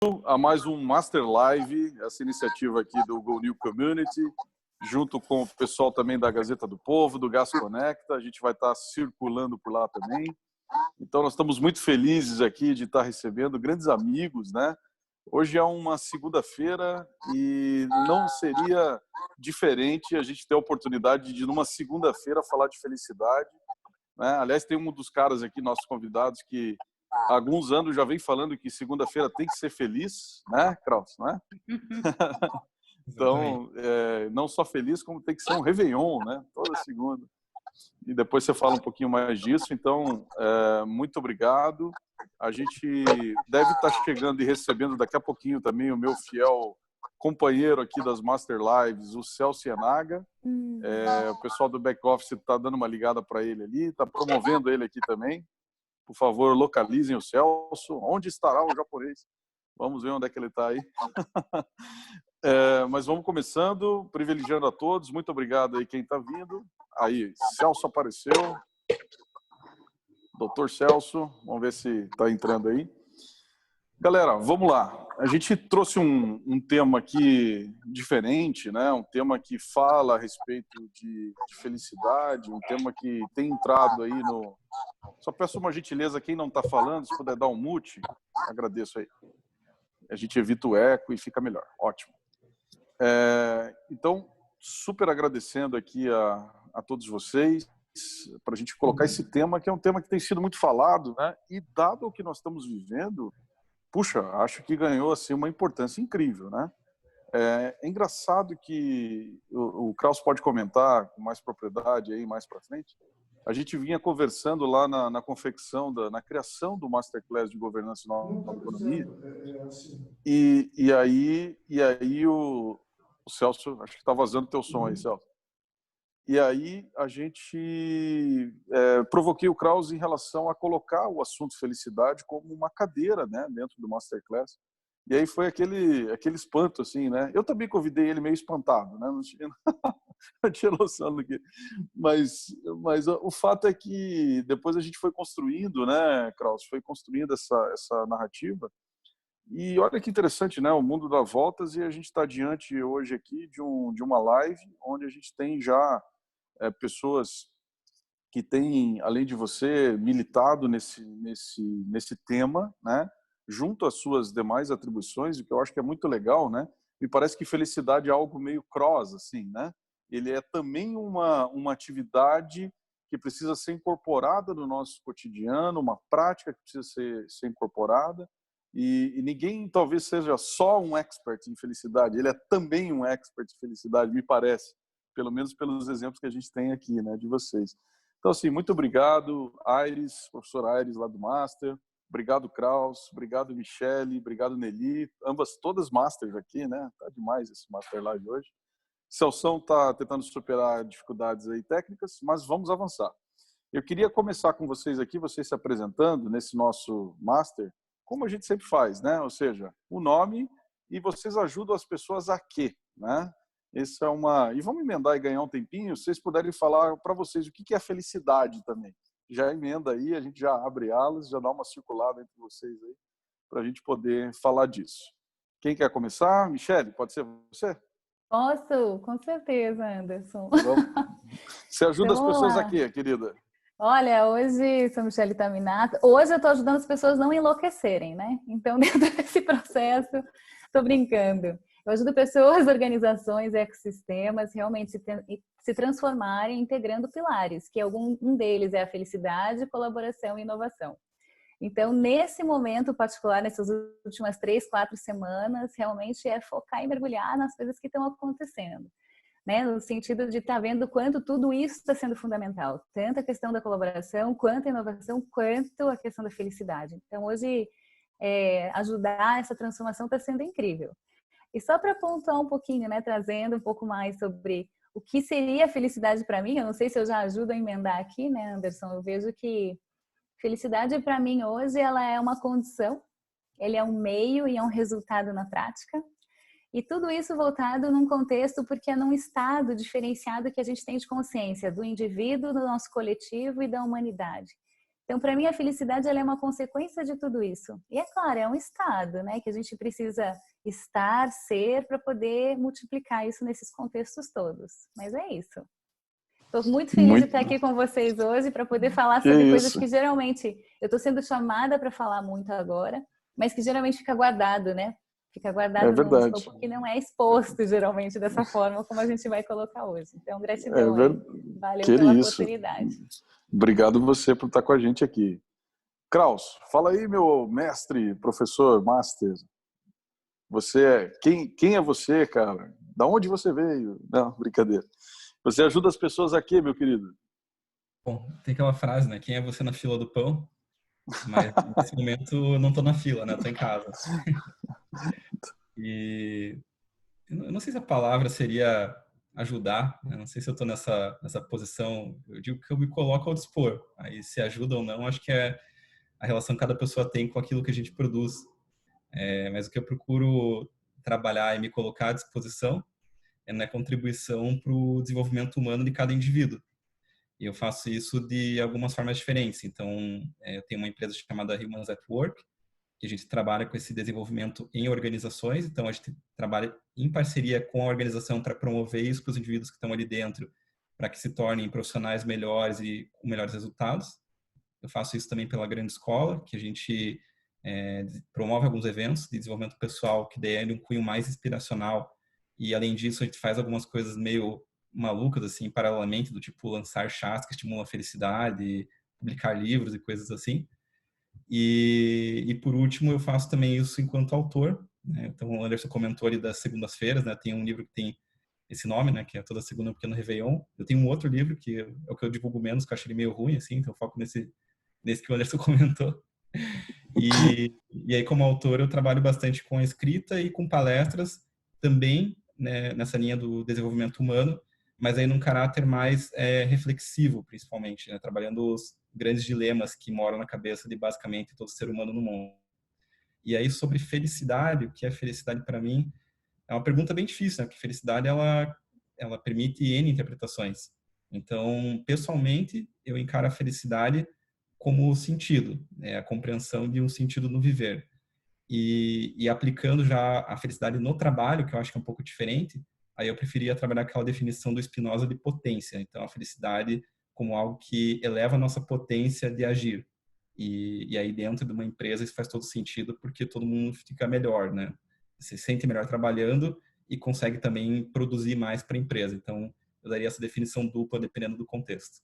a mais um Master Live, essa iniciativa aqui do Go New Community, junto com o pessoal também da Gazeta do Povo, do Gas Conecta. A gente vai estar circulando por lá também. Então, nós estamos muito felizes aqui de estar recebendo grandes amigos, né? Hoje é uma segunda-feira e não seria diferente a gente ter a oportunidade de, numa segunda-feira, falar de felicidade, né? Aliás, tem um dos caras aqui, nossos convidados, que há alguns anos já vem falando que segunda-feira tem que ser feliz, né, Kraus? Né? Então, não só feliz, como tem que ser um Réveillon, né? Toda segunda. E depois você fala um pouquinho mais disso. Então, muito obrigado. A gente deve estar chegando e recebendo daqui a pouquinho também o meu fiel companheiro aqui das Master Lives, o Celso Ienaga. O pessoal do back office está dando uma ligada para ele ali, está promovendo ele aqui também. Por favor, localizem o Celso. Onde estará o japonês? Vamos ver onde é que ele está aí. Mas vamos começando, privilegiando a todos. Muito obrigado aí quem está vindo. Aí, Celso apareceu. Doutor Celso, vamos ver se está entrando aí. Galera, vamos lá. A gente trouxe um tema aqui diferente, né? Um tema que fala a respeito de felicidade, um tema que tem entrado aí no... Só peço uma gentileza, quem não está falando, se puder dar um mute, agradeço aí. A gente evita o eco e fica melhor. Ótimo. Então, super agradecendo aqui a todos vocês para a gente colocar esse tema, que é um tema que tem sido muito falado, né? E dado o que nós estamos vivendo, puxa, acho que ganhou assim uma importância incrível, né? É engraçado que o Kraus pode comentar com mais propriedade aí mais para frente. A gente vinha conversando lá na confecção, na criação do Masterclass de Governança e Nova Economia. E aí o Celso, acho que está vazando o teu som aí, Celso. E aí a gente provoquei o Kraus em relação a colocar o assunto felicidade como uma cadeira, né, dentro do Masterclass. E aí foi aquele espanto, assim, né? Eu também convidei ele meio espantado, né? Não tinha noção do que... Mas o fato é que depois a gente foi construindo, né, Kraus? Foi construindo essa narrativa. E olha que interessante, né? O mundo dá voltas e a gente está diante hoje aqui de uma live onde a gente tem já pessoas que têm, além de você, militado nesse tema, né? Junto às suas demais atribuições, o que eu acho que é muito legal, né? Me parece que felicidade é algo meio cross, assim, né? Ele é também uma atividade que precisa ser incorporada no nosso cotidiano, uma prática que precisa ser incorporada. E ninguém talvez seja só um expert em felicidade, ele é também um expert em felicidade, me parece, pelo menos pelos exemplos que a gente tem aqui, né, de vocês. Então, assim, muito obrigado, Aires, professor Aires lá do Master, obrigado, Kraus, obrigado, Michele, obrigado, Nelly, ambas, todas Masters aqui, né, tá demais esse Master Live hoje. Celção está tentando superar dificuldades aí técnicas, mas vamos avançar. Eu queria começar com vocês aqui, vocês se apresentando nesse nosso Master, como a gente sempre faz, né? Ou seja, o nome e vocês ajudam as pessoas a quê, né? Essa é uma... E vamos emendar e ganhar um tempinho, se vocês puderem falar para vocês o que é felicidade também. Já emenda aí, a gente já abre alas, já dá uma circulada entre vocês aí, para a gente poder falar disso. Quem quer começar? Michele, pode ser você? Posso, com certeza, Anderson. Vamos. Você ajuda Então, as pessoas aqui, querida. Olha, hoje sou Michele Taminato. Hoje eu estou ajudando as pessoas a não enlouquecerem, né? Então, dentro desse processo, estou brincando. Eu ajudo pessoas, organizações, ecossistemas realmente se transformarem integrando pilares, que um deles é a felicidade, colaboração e inovação. Então, nesse momento particular, nessas últimas 3, 4 semanas, realmente é focar e mergulhar nas coisas que estão acontecendo. Né, no sentido de estar vendo quanto tudo isso está sendo fundamental, tanto a questão da colaboração, quanto a inovação, quanto a questão da felicidade. Então, hoje, ajudar essa transformação está sendo incrível. E só para pontuar um pouquinho, né, trazendo um pouco mais sobre o que seria a felicidade para mim, eu não sei se eu já ajudo a emendar aqui, né, Anderson, eu vejo que felicidade para mim hoje ela é uma condição, ele é um meio e é um resultado na prática. E tudo isso voltado num contexto porque é num estado diferenciado que a gente tem de consciência do indivíduo, do nosso coletivo e da humanidade. Então, para mim, a felicidade ela é uma consequência de tudo isso. E é claro, é um estado, né, que a gente precisa estar, ser, para poder multiplicar isso nesses contextos todos. Mas é isso. Estou muito feliz de estar aqui com vocês hoje para poder falar sobre coisas que geralmente eu estou sendo chamada para falar muito agora, mas que geralmente fica guardado, né? Fica guardado no escopo que não é exposto geralmente dessa forma como a gente vai colocar hoje. Então, gratidão. Valeu pela oportunidade. Obrigado você por estar com a gente aqui. Kraus, fala aí, meu mestre, professor, master. Você quem é você, cara? Da onde você veio? Não, brincadeira. Você ajuda as pessoas aqui, meu querido? Bom, tem aquela frase, né? Quem é você na fila do pão? Mas nesse momento eu não tô na fila, né? Eu tô em casa. E eu não sei se a palavra seria ajudar, né? Não sei se eu tô nessa posição. Eu digo que eu me coloco ao dispor. Aí se ajuda ou não, acho que é a relação que cada pessoa tem com aquilo que a gente produz. Mas o que eu procuro trabalhar e me colocar à disposição é na contribuição para o desenvolvimento humano de cada indivíduo. E eu faço isso de algumas formas diferentes. Então, eu tenho uma empresa chamada Humans at Work, que a gente trabalha com esse desenvolvimento em organizações. Então, a gente trabalha em parceria com a organização para promover isso para os indivíduos que estão ali dentro, para que se tornem profissionais melhores e com melhores resultados. Eu faço isso também pela Grande Escola, que a gente promove alguns eventos de desenvolvimento pessoal que daí um cunho mais inspiracional. E, além disso, a gente faz algumas coisas meio malucas, assim, paralelamente, do tipo lançar chás que estimulam a felicidade, publicar livros e coisas assim. E por último, eu faço também isso enquanto autor, né? Então, o Anderson comentou ali das segundas-feiras, né? Tem um livro que tem esse nome, né? Que é Toda Segunda um Pequeno Réveillon. Eu tenho um outro livro que é o que eu divulgo menos, que eu acho ele meio ruim, assim, então eu foco nesse que o Anderson comentou. E aí, como autor, eu trabalho bastante com a escrita e com palestras também, né, nessa linha do desenvolvimento humano, mas aí num caráter mais reflexivo, principalmente, né, trabalhando os grandes dilemas que moram na cabeça de basicamente todo ser humano no mundo. E aí, sobre felicidade, o que é felicidade para mim? É uma pergunta bem difícil, né? Porque felicidade, ela permite N interpretações. Então, pessoalmente, eu encaro a felicidade como sentido, né? A compreensão de um sentido no viver. E aplicando já a felicidade no trabalho, que eu acho que é um pouco diferente, aí eu preferia trabalhar aquela definição do Spinoza de potência. Então, a felicidade como algo que eleva a nossa potência de agir. E aí, dentro de uma empresa, isso faz todo sentido, porque todo mundo fica melhor, né? Se sente melhor trabalhando e consegue também produzir mais para a empresa. Então, eu daria essa definição dupla, dependendo do contexto.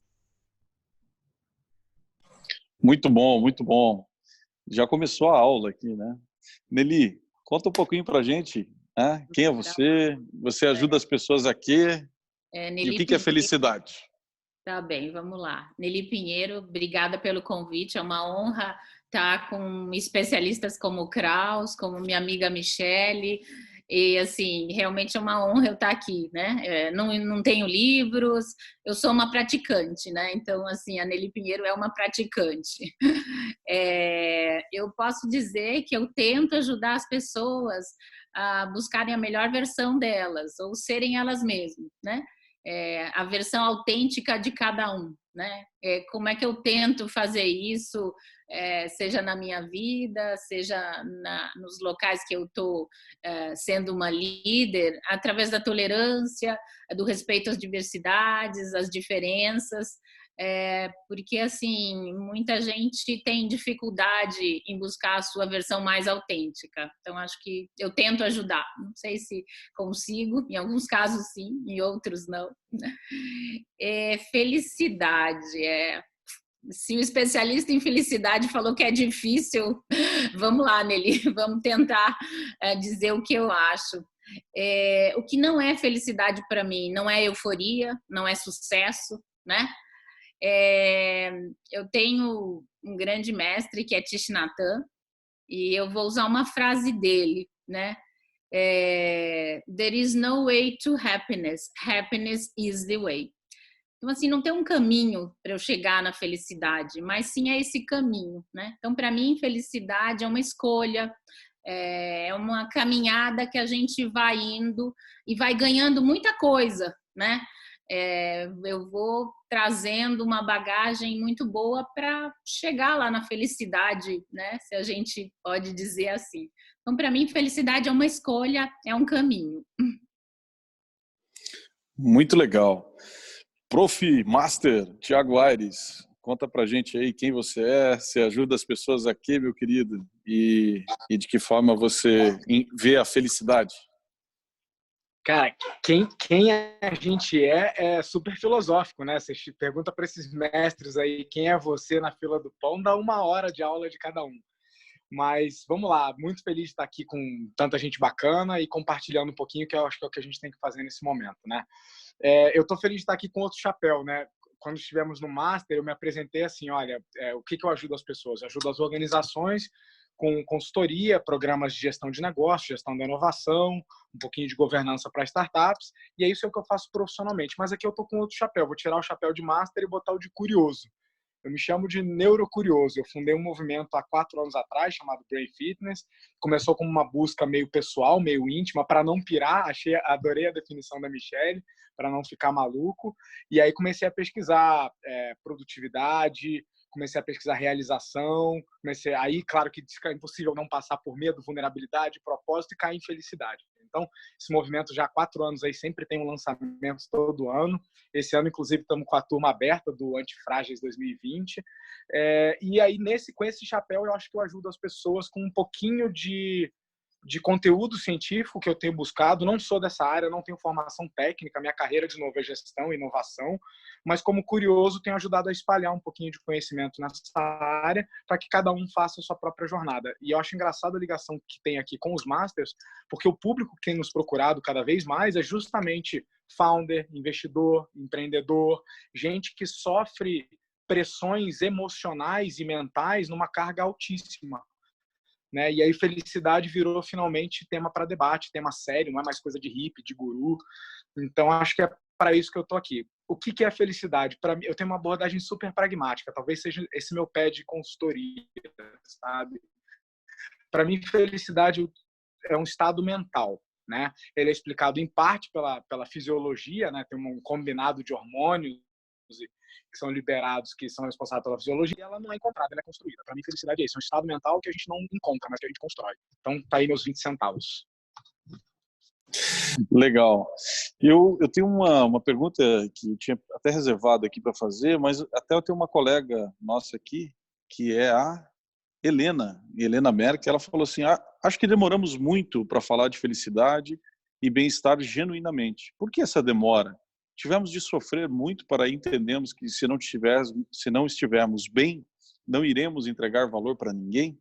Muito bom, muito bom. Já começou a aula aqui, né? Nelly, conta um pouquinho pra gente, né? Quem é você? Você ajuda as pessoas aqui? E o que é felicidade? Tá bem, vamos lá. Nelly Pinheiro, obrigada pelo convite. É uma honra estar com especialistas como o Kraus, como minha amiga Michele. E, assim, realmente é uma honra eu estar aqui, né? Não tenho livros, eu sou uma praticante, né? Então, assim, a Nelly Pinheiro é uma praticante. Eu posso dizer que eu tento ajudar as pessoas a buscarem a melhor versão delas, ou serem elas mesmas, né? A versão autêntica de cada um, né? Como é que eu tento fazer isso, seja na minha vida, seja nos locais que eu estou sendo uma líder, através da tolerância, do respeito às diversidades, às diferenças, porque, assim, muita gente tem dificuldade em buscar a sua versão mais autêntica. Então, acho que eu tento ajudar. Não sei se consigo, em alguns casos sim, em outros não. Felicidade. Se o especialista em felicidade falou que é difícil, vamos lá, Nelly, vamos tentar dizer o que eu acho. O que não é felicidade para mim não é euforia, não é sucesso, né? Eu tenho um grande mestre que é Thich Nhat Hanh, e eu vou usar uma frase dele, né? There is no way to happiness. Happiness is the way. Então, assim, não tem um caminho para eu chegar na felicidade, mas sim é esse caminho, né? Então, para mim, felicidade é uma escolha, é uma caminhada que a gente vai indo e vai ganhando muita coisa, né? eu vou trazendo uma bagagem muito boa para chegar lá na felicidade, né? Se a gente pode dizer assim. Então, para mim, felicidade é uma escolha, é um caminho. Muito legal. Prof. Master Tiago Aires, conta pra gente aí quem você ajuda as pessoas aqui, meu querido, e de que forma você vê a felicidade. Cara, quem a gente é super filosófico, né? Você pergunta para esses mestres aí quem é você na fila do pão, dá 1 hora de aula de cada um. Mas vamos lá, muito feliz de estar aqui com tanta gente bacana e compartilhando um pouquinho, que eu acho que é o que a gente tem que fazer nesse momento, né? Eu estou feliz de estar aqui com outro chapéu, né? Quando estivemos no Master, eu me apresentei assim, olha, o que eu ajudo as pessoas? Eu ajudo as organizações com consultoria, programas de gestão de negócio, gestão da inovação, um pouquinho de governança para startups, e é isso que eu faço profissionalmente. Mas aqui eu estou com outro chapéu, vou tirar o chapéu de Master e botar o de curioso. Eu me chamo de neurocurioso. Eu fundei um movimento há 4 anos atrás, chamado Brain Fitness. Começou como uma busca meio pessoal, meio íntima, para não pirar. Adorei a definição da Michelle, para não ficar maluco. E aí comecei a pesquisar produtividade, comecei a pesquisar realização, aí, claro que é impossível não passar por medo, vulnerabilidade, propósito e cair em felicidade. Então, esse movimento já há 4 anos aí sempre tem um lançamento todo ano. Esse ano, inclusive, estamos com a turma aberta do Antifrágeis 2020. E aí, com esse chapéu, eu acho que eu ajudo as pessoas com um pouquinho de conteúdo científico que eu tenho buscado. Não sou dessa área, não tenho formação técnica, minha carreira, de novo, é gestão e inovação, mas como curioso tenho ajudado a espalhar um pouquinho de conhecimento nessa área para que cada um faça a sua própria jornada. E eu acho engraçado a ligação que tem aqui com os Masters, porque o público que tem nos procurado cada vez mais é justamente founder, investidor, empreendedor, gente que sofre pressões emocionais e mentais numa carga altíssima. Né? E aí felicidade virou finalmente tema para debate, tema sério, não é mais coisa de hippie, de guru. Então acho que é para isso que eu tô aqui. O que é felicidade? Para mim, eu tenho uma abordagem super pragmática, talvez seja esse meu pé de consultoria, sabe? Para mim, felicidade é um estado mental, né? Ele é explicado em parte pela fisiologia, né? Tem um combinado de hormônios que são liberados, que são responsáveis pela fisiologia, e ela não é encontrada, ela é construída. Para mim, felicidade é isso, é um estado mental que a gente não encontra, mas que a gente constrói. Então, tá aí meus 20 centavos. Legal. Eu tenho uma pergunta que eu tinha até reservado aqui para fazer, mas até eu tenho uma colega nossa aqui, que é a Helena Merck. Ela falou assim, acho que demoramos muito para falar de felicidade e bem-estar genuinamente. Por que essa demora? Tivemos de sofrer muito para entendermos que se não estivermos bem, não iremos entregar valor para ninguém?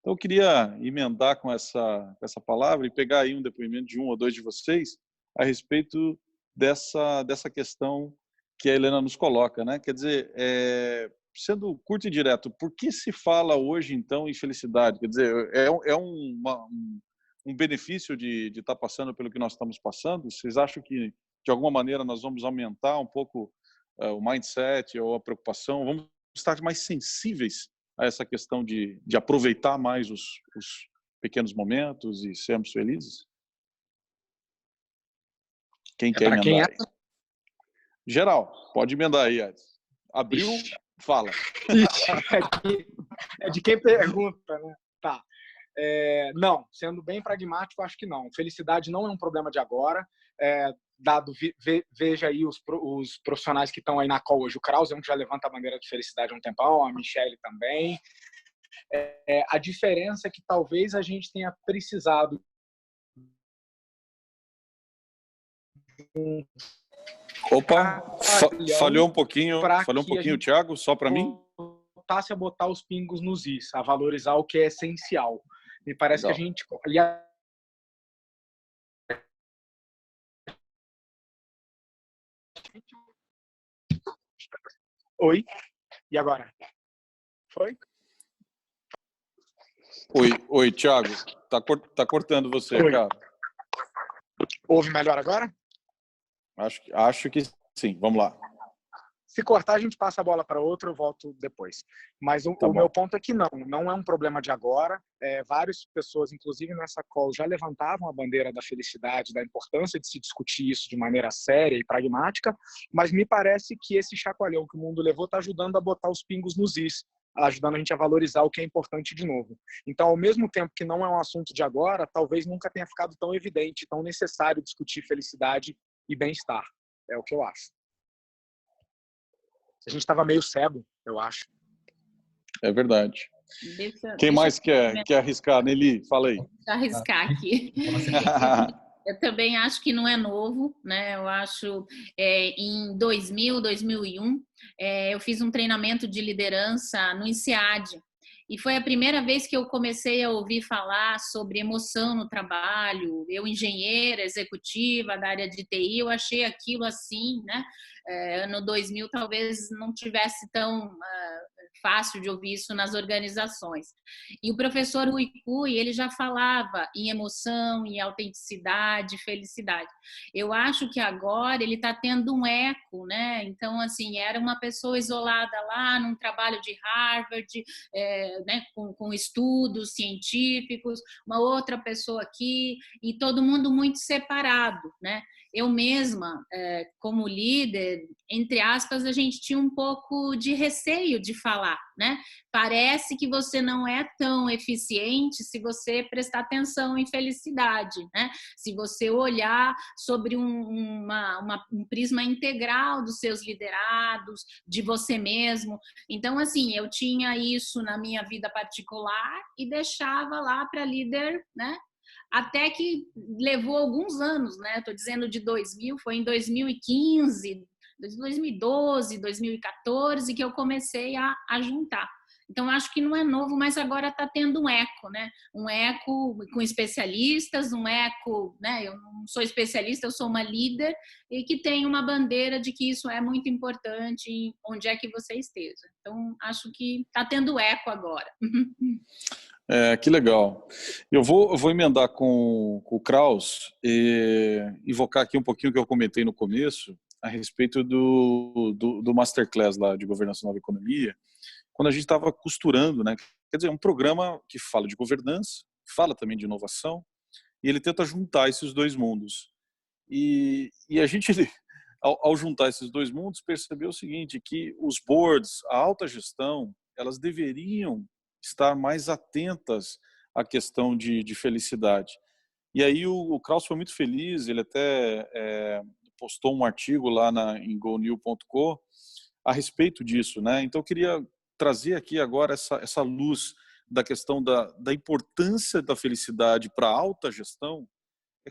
Então, eu queria emendar com essa palavra e pegar aí um depoimento de um ou dois de vocês a respeito dessa questão que a Helena nos coloca, né? Quer dizer, sendo curto e direto, por que se fala hoje, então, em felicidade? Quer dizer, é um benefício de estar passando pelo que nós estamos passando? Vocês acham que, de alguma maneira, nós vamos aumentar um pouco o mindset ou a preocupação? Vamos estar mais sensíveis a essa questão de aproveitar mais os pequenos momentos e sermos felizes? Quem quer emendar aí? Geral, pode emendar aí, Edson. Abriu, fala. É de quem pergunta, né? Tá. Não, sendo bem pragmático, acho que não. Felicidade não é um problema de agora. Veja aí os profissionais que estão aí na call hoje. O Kraus é um que já levanta a bandeira de felicidade há um tempão, a Michelle também. A diferença é que talvez a gente tenha precisado falhou um pouquinho, Thiago, só para mim? Voltasse a botar os pingos nos is, a valorizar o que é essencial. Me parece que a gente... Oi? E agora? Foi? Oi, Thiago. Tá cortando você, cara. Ouve melhor agora? Acho que sim. Vamos lá. Se cortar, a gente passa a bola para outro, eu volto depois. Mas o meu ponto é que não é um problema de agora. Várias pessoas, inclusive nessa call, já levantavam a bandeira da felicidade, da importância de se discutir isso de maneira séria e pragmática, mas me parece que esse chacoalhão que o mundo levou está ajudando a botar os pingos nos is, ajudando a gente a valorizar o que é importante de novo. Então, ao mesmo tempo que não é um assunto de agora, talvez nunca tenha ficado tão evidente, tão necessário discutir felicidade e bem-estar. É o que eu acho. A gente estava meio cego, eu acho. É verdade. Quem mais quer arriscar? Nelly, fala aí. Vou arriscar aqui. Eu também acho que não é novo, né? Eu acho, em 2000, 2001, eu fiz um treinamento de liderança no INSEAD. E foi a primeira vez que eu comecei a ouvir falar sobre emoção no trabalho. Eu, engenheira, executiva da área de TI, eu achei aquilo assim, né? Ano 2000 talvez não tivesse tão fácil de ouvir isso nas organizações. E o professor Rui Cui, ele já falava em emoção, em autenticidade, felicidade. Eu acho que agora ele está tendo um eco, né? Então, assim, era uma pessoa isolada lá num trabalho de Harvard, né, com estudos científicos, uma outra pessoa aqui, e todo mundo muito separado, né? Eu mesma, como líder, entre aspas, a gente tinha um pouco de receio de falar, né? Parece que você não é tão eficiente se você prestar atenção em felicidade, né? Se você olhar sobre um prisma integral dos seus liderados, de você mesmo. Então, assim, eu tinha isso na minha vida particular e deixava lá para líder, né? Até que levou alguns anos, né? Estou dizendo de 2000, foi em 2015, 2012, 2014 que eu comecei a juntar. Então, acho que não é novo, mas agora está tendo um eco, né? Um eco com especialistas, um eco, né? Eu não sou especialista, eu sou uma líder e que tem uma bandeira de que isso é muito importante onde é que você esteja. Então, acho que está tendo eco agora. Que legal. Eu vou emendar com o Kraus e invocar aqui um pouquinho o que eu comentei no começo a respeito do Masterclass lá de Governança Nova Economia, quando a gente estava costurando, né? Quer dizer, um programa que fala de governança, fala também de inovação, e ele tenta juntar esses dois mundos. E a gente, ao juntar esses dois mundos, percebeu o seguinte, que os boards, a alta gestão, elas deveriam estar mais atentas à questão de felicidade. E aí o Kraus foi muito feliz, ele até postou um artigo lá em gonew.co a respeito disso, né? Então eu queria trazer aqui agora essa luz da questão da importância da felicidade para a alta gestão.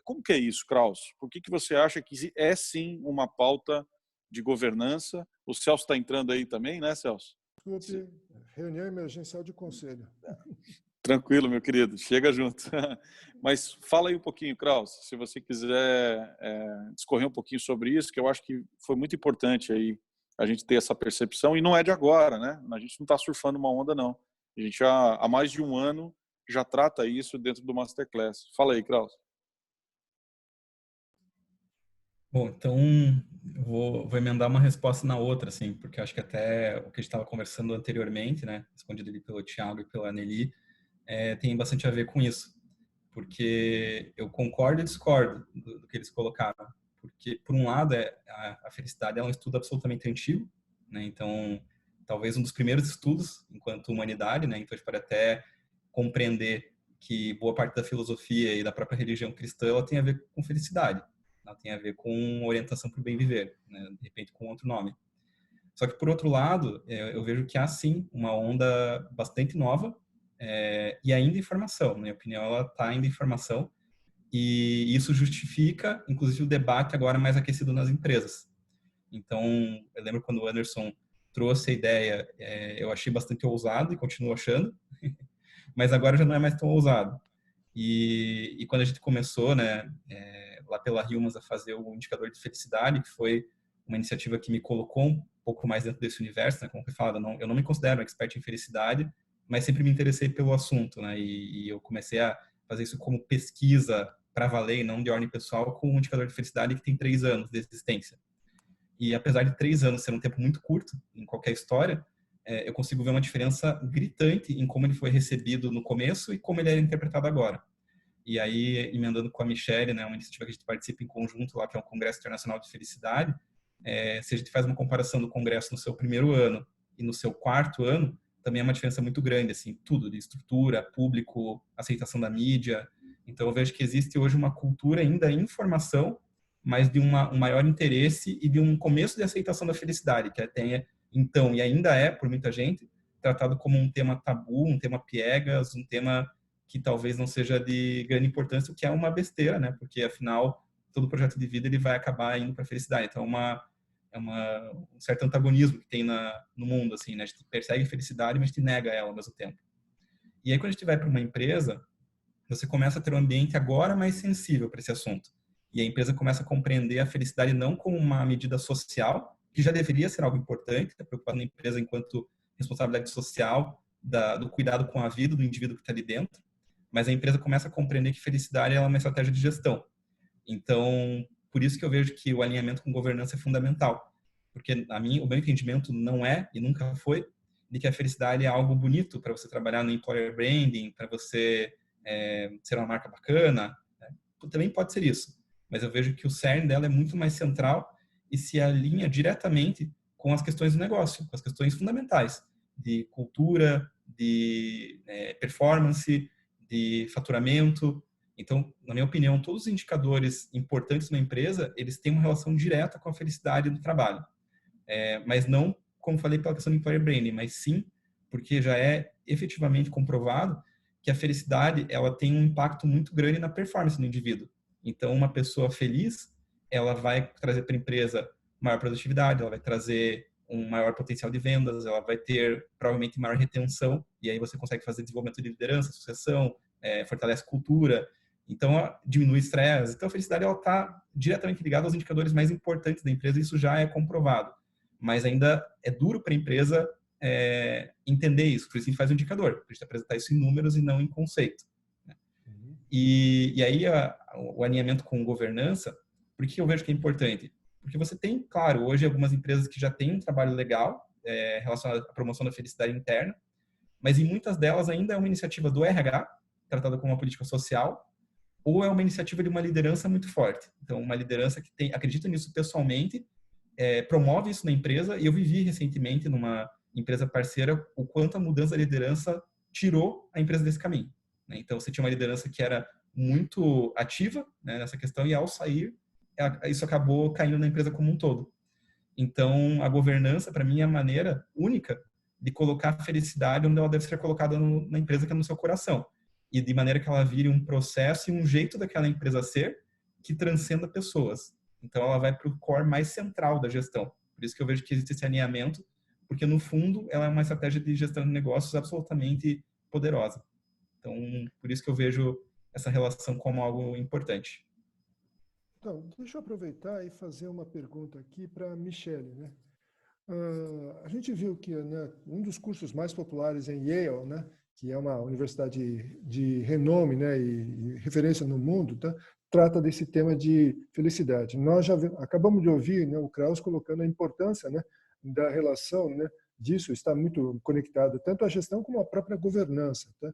Como que é isso, Kraus? Por que você acha que é sim uma pauta de governança? O Celso está entrando aí também, né, Celso? Desculpe, reunião emergencial de conselho. Tranquilo, meu querido, chega junto. Mas fala aí um pouquinho, Kraus, se você quiser discorrer um pouquinho sobre isso, que eu acho que foi muito importante aí a gente ter essa percepção, e não é de agora, né? A gente não está surfando uma onda, não. A gente já, há mais de um ano, já trata isso dentro do Masterclass. Fala aí, Kraus. Bom, então vou emendar uma resposta na outra, assim, porque acho que até o que a gente estava conversando anteriormente, né, respondido ali pelo Thiago e pela Nelly, tem bastante a ver com isso, porque eu concordo e discordo do que eles colocaram, porque por um lado a felicidade é um estudo absolutamente antigo, né, então talvez um dos primeiros estudos enquanto humanidade, né, então a gente pode até compreender que boa parte da filosofia e da própria religião cristã ela tem a ver com felicidade. Ela tem a ver com orientação para o bem viver, né? De repente com outro nome. Só que, por outro lado, eu vejo que há, sim, uma onda bastante nova e ainda em formação. Na minha opinião, ela está ainda em formação e isso justifica, inclusive, o debate agora mais aquecido nas empresas. Então, eu lembro quando o Anderson trouxe a ideia, eu achei bastante ousado e continuo achando, mas agora já não é mais tão ousado. E quando a gente começou, né, lá pela Humans a fazer o indicador de felicidade, que foi uma iniciativa que me colocou um pouco mais dentro desse universo, né, como foi falado, eu não me considero um expert em felicidade, mas sempre me interessei pelo assunto, né, e eu comecei a fazer isso como pesquisa para valer e não de ordem pessoal, com um indicador de felicidade que tem 3 anos de existência. E apesar de 3 anos ser um tempo muito curto em qualquer história, eu consigo ver uma diferença gritante em como ele foi recebido no começo e como ele é interpretado agora. E aí, emendando com a Michelle, né, uma iniciativa que a gente participa em conjunto lá, que é o Congresso Internacional de Felicidade, se a gente faz uma comparação do congresso no seu primeiro ano e no seu 4º ano, também é uma diferença muito grande, assim, tudo, de estrutura, público, aceitação da mídia. Então, eu vejo que existe hoje uma cultura ainda em formação, mas de um maior interesse e de um começo de aceitação da felicidade, que até então, e ainda é, por muita gente, tratado como um tema tabu, um tema piegas, um tema que talvez não seja de grande importância, o que é uma besteira, né? Porque, afinal, todo projeto de vida ele vai acabar indo para a felicidade. Então, um certo antagonismo que tem no mundo, assim, né? A gente persegue a felicidade, mas a gente nega ela ao mesmo tempo. E aí, quando a gente vai para uma empresa, você começa a ter um ambiente agora mais sensível para esse assunto. E a empresa começa a compreender a felicidade não como uma medida social, que já deveria ser algo importante, a preocupação da empresa enquanto responsabilidade social, do cuidado com a vida do indivíduo que está ali dentro, mas a empresa começa a compreender que felicidade é uma estratégia de gestão. Então, por isso que eu vejo que o alinhamento com governança é fundamental, porque o meu entendimento não é e nunca foi de que a felicidade é algo bonito para você trabalhar no employer branding, para você ser uma marca bacana, né? Também pode ser isso, mas eu vejo que o cerne dela é muito mais central e se alinha diretamente com as questões do negócio, com as questões fundamentais de cultura, de performance, de faturamento. Então, na minha opinião, todos os indicadores importantes na empresa, eles têm uma relação direta com a felicidade do trabalho. Mas não, como falei, pela questão do employer branding, mas sim porque já é efetivamente comprovado que a felicidade ela tem um impacto muito grande na performance do indivíduo. Então, uma pessoa feliz, ela vai trazer para a empresa maior produtividade, ela vai trazer um maior potencial de vendas, ela vai ter provavelmente maior retenção, e aí você consegue fazer desenvolvimento de liderança, sucessão, fortalece cultura, então diminui estresse. Então a felicidade está diretamente ligada aos indicadores mais importantes da empresa, e isso já é comprovado. Mas ainda é duro para a empresa entender isso, por isso a gente faz um indicador, para a gente apresentar isso em números e não em conceito. E aí o alinhamento com governança, por que eu vejo que é importante? Porque você tem, claro, hoje algumas empresas que já têm um trabalho legal relacionado à promoção da felicidade interna, mas em muitas delas ainda é uma iniciativa do RH, tratada como uma política social, ou é uma iniciativa de uma liderança muito forte. Então, uma liderança que acredita nisso pessoalmente, promove isso na empresa, e eu vivi recentemente numa empresa parceira o quanto a mudança da liderança tirou a empresa desse caminho. Né? Então, você tinha uma liderança que era muito ativa, né, nessa questão, e ao sair, isso acabou caindo na empresa como um todo. Então, a governança, para mim, é a maneira única de colocar a felicidade onde ela deve ser colocada na empresa, que é no seu coração. E de maneira que ela vire um processo e um jeito daquela empresa ser que transcenda pessoas. Então, ela vai para o core mais central da gestão. Por isso que eu vejo que existe esse alinhamento, porque, no fundo, ela é uma estratégia de gestão de negócios absolutamente poderosa. Então, por isso que eu vejo essa relação como algo importante. Então, deixa eu aproveitar e fazer uma pergunta aqui para a Michelle, né? A gente viu que, né, um dos cursos mais populares em Yale, né, que é uma universidade de renome, né, e referência no mundo, tá, trata desse tema de felicidade. Nós já acabamos de ouvir, né, o Kraus colocando a importância, né, da relação, né, disso, está muito conectado tanto à gestão como à própria governança. Tá?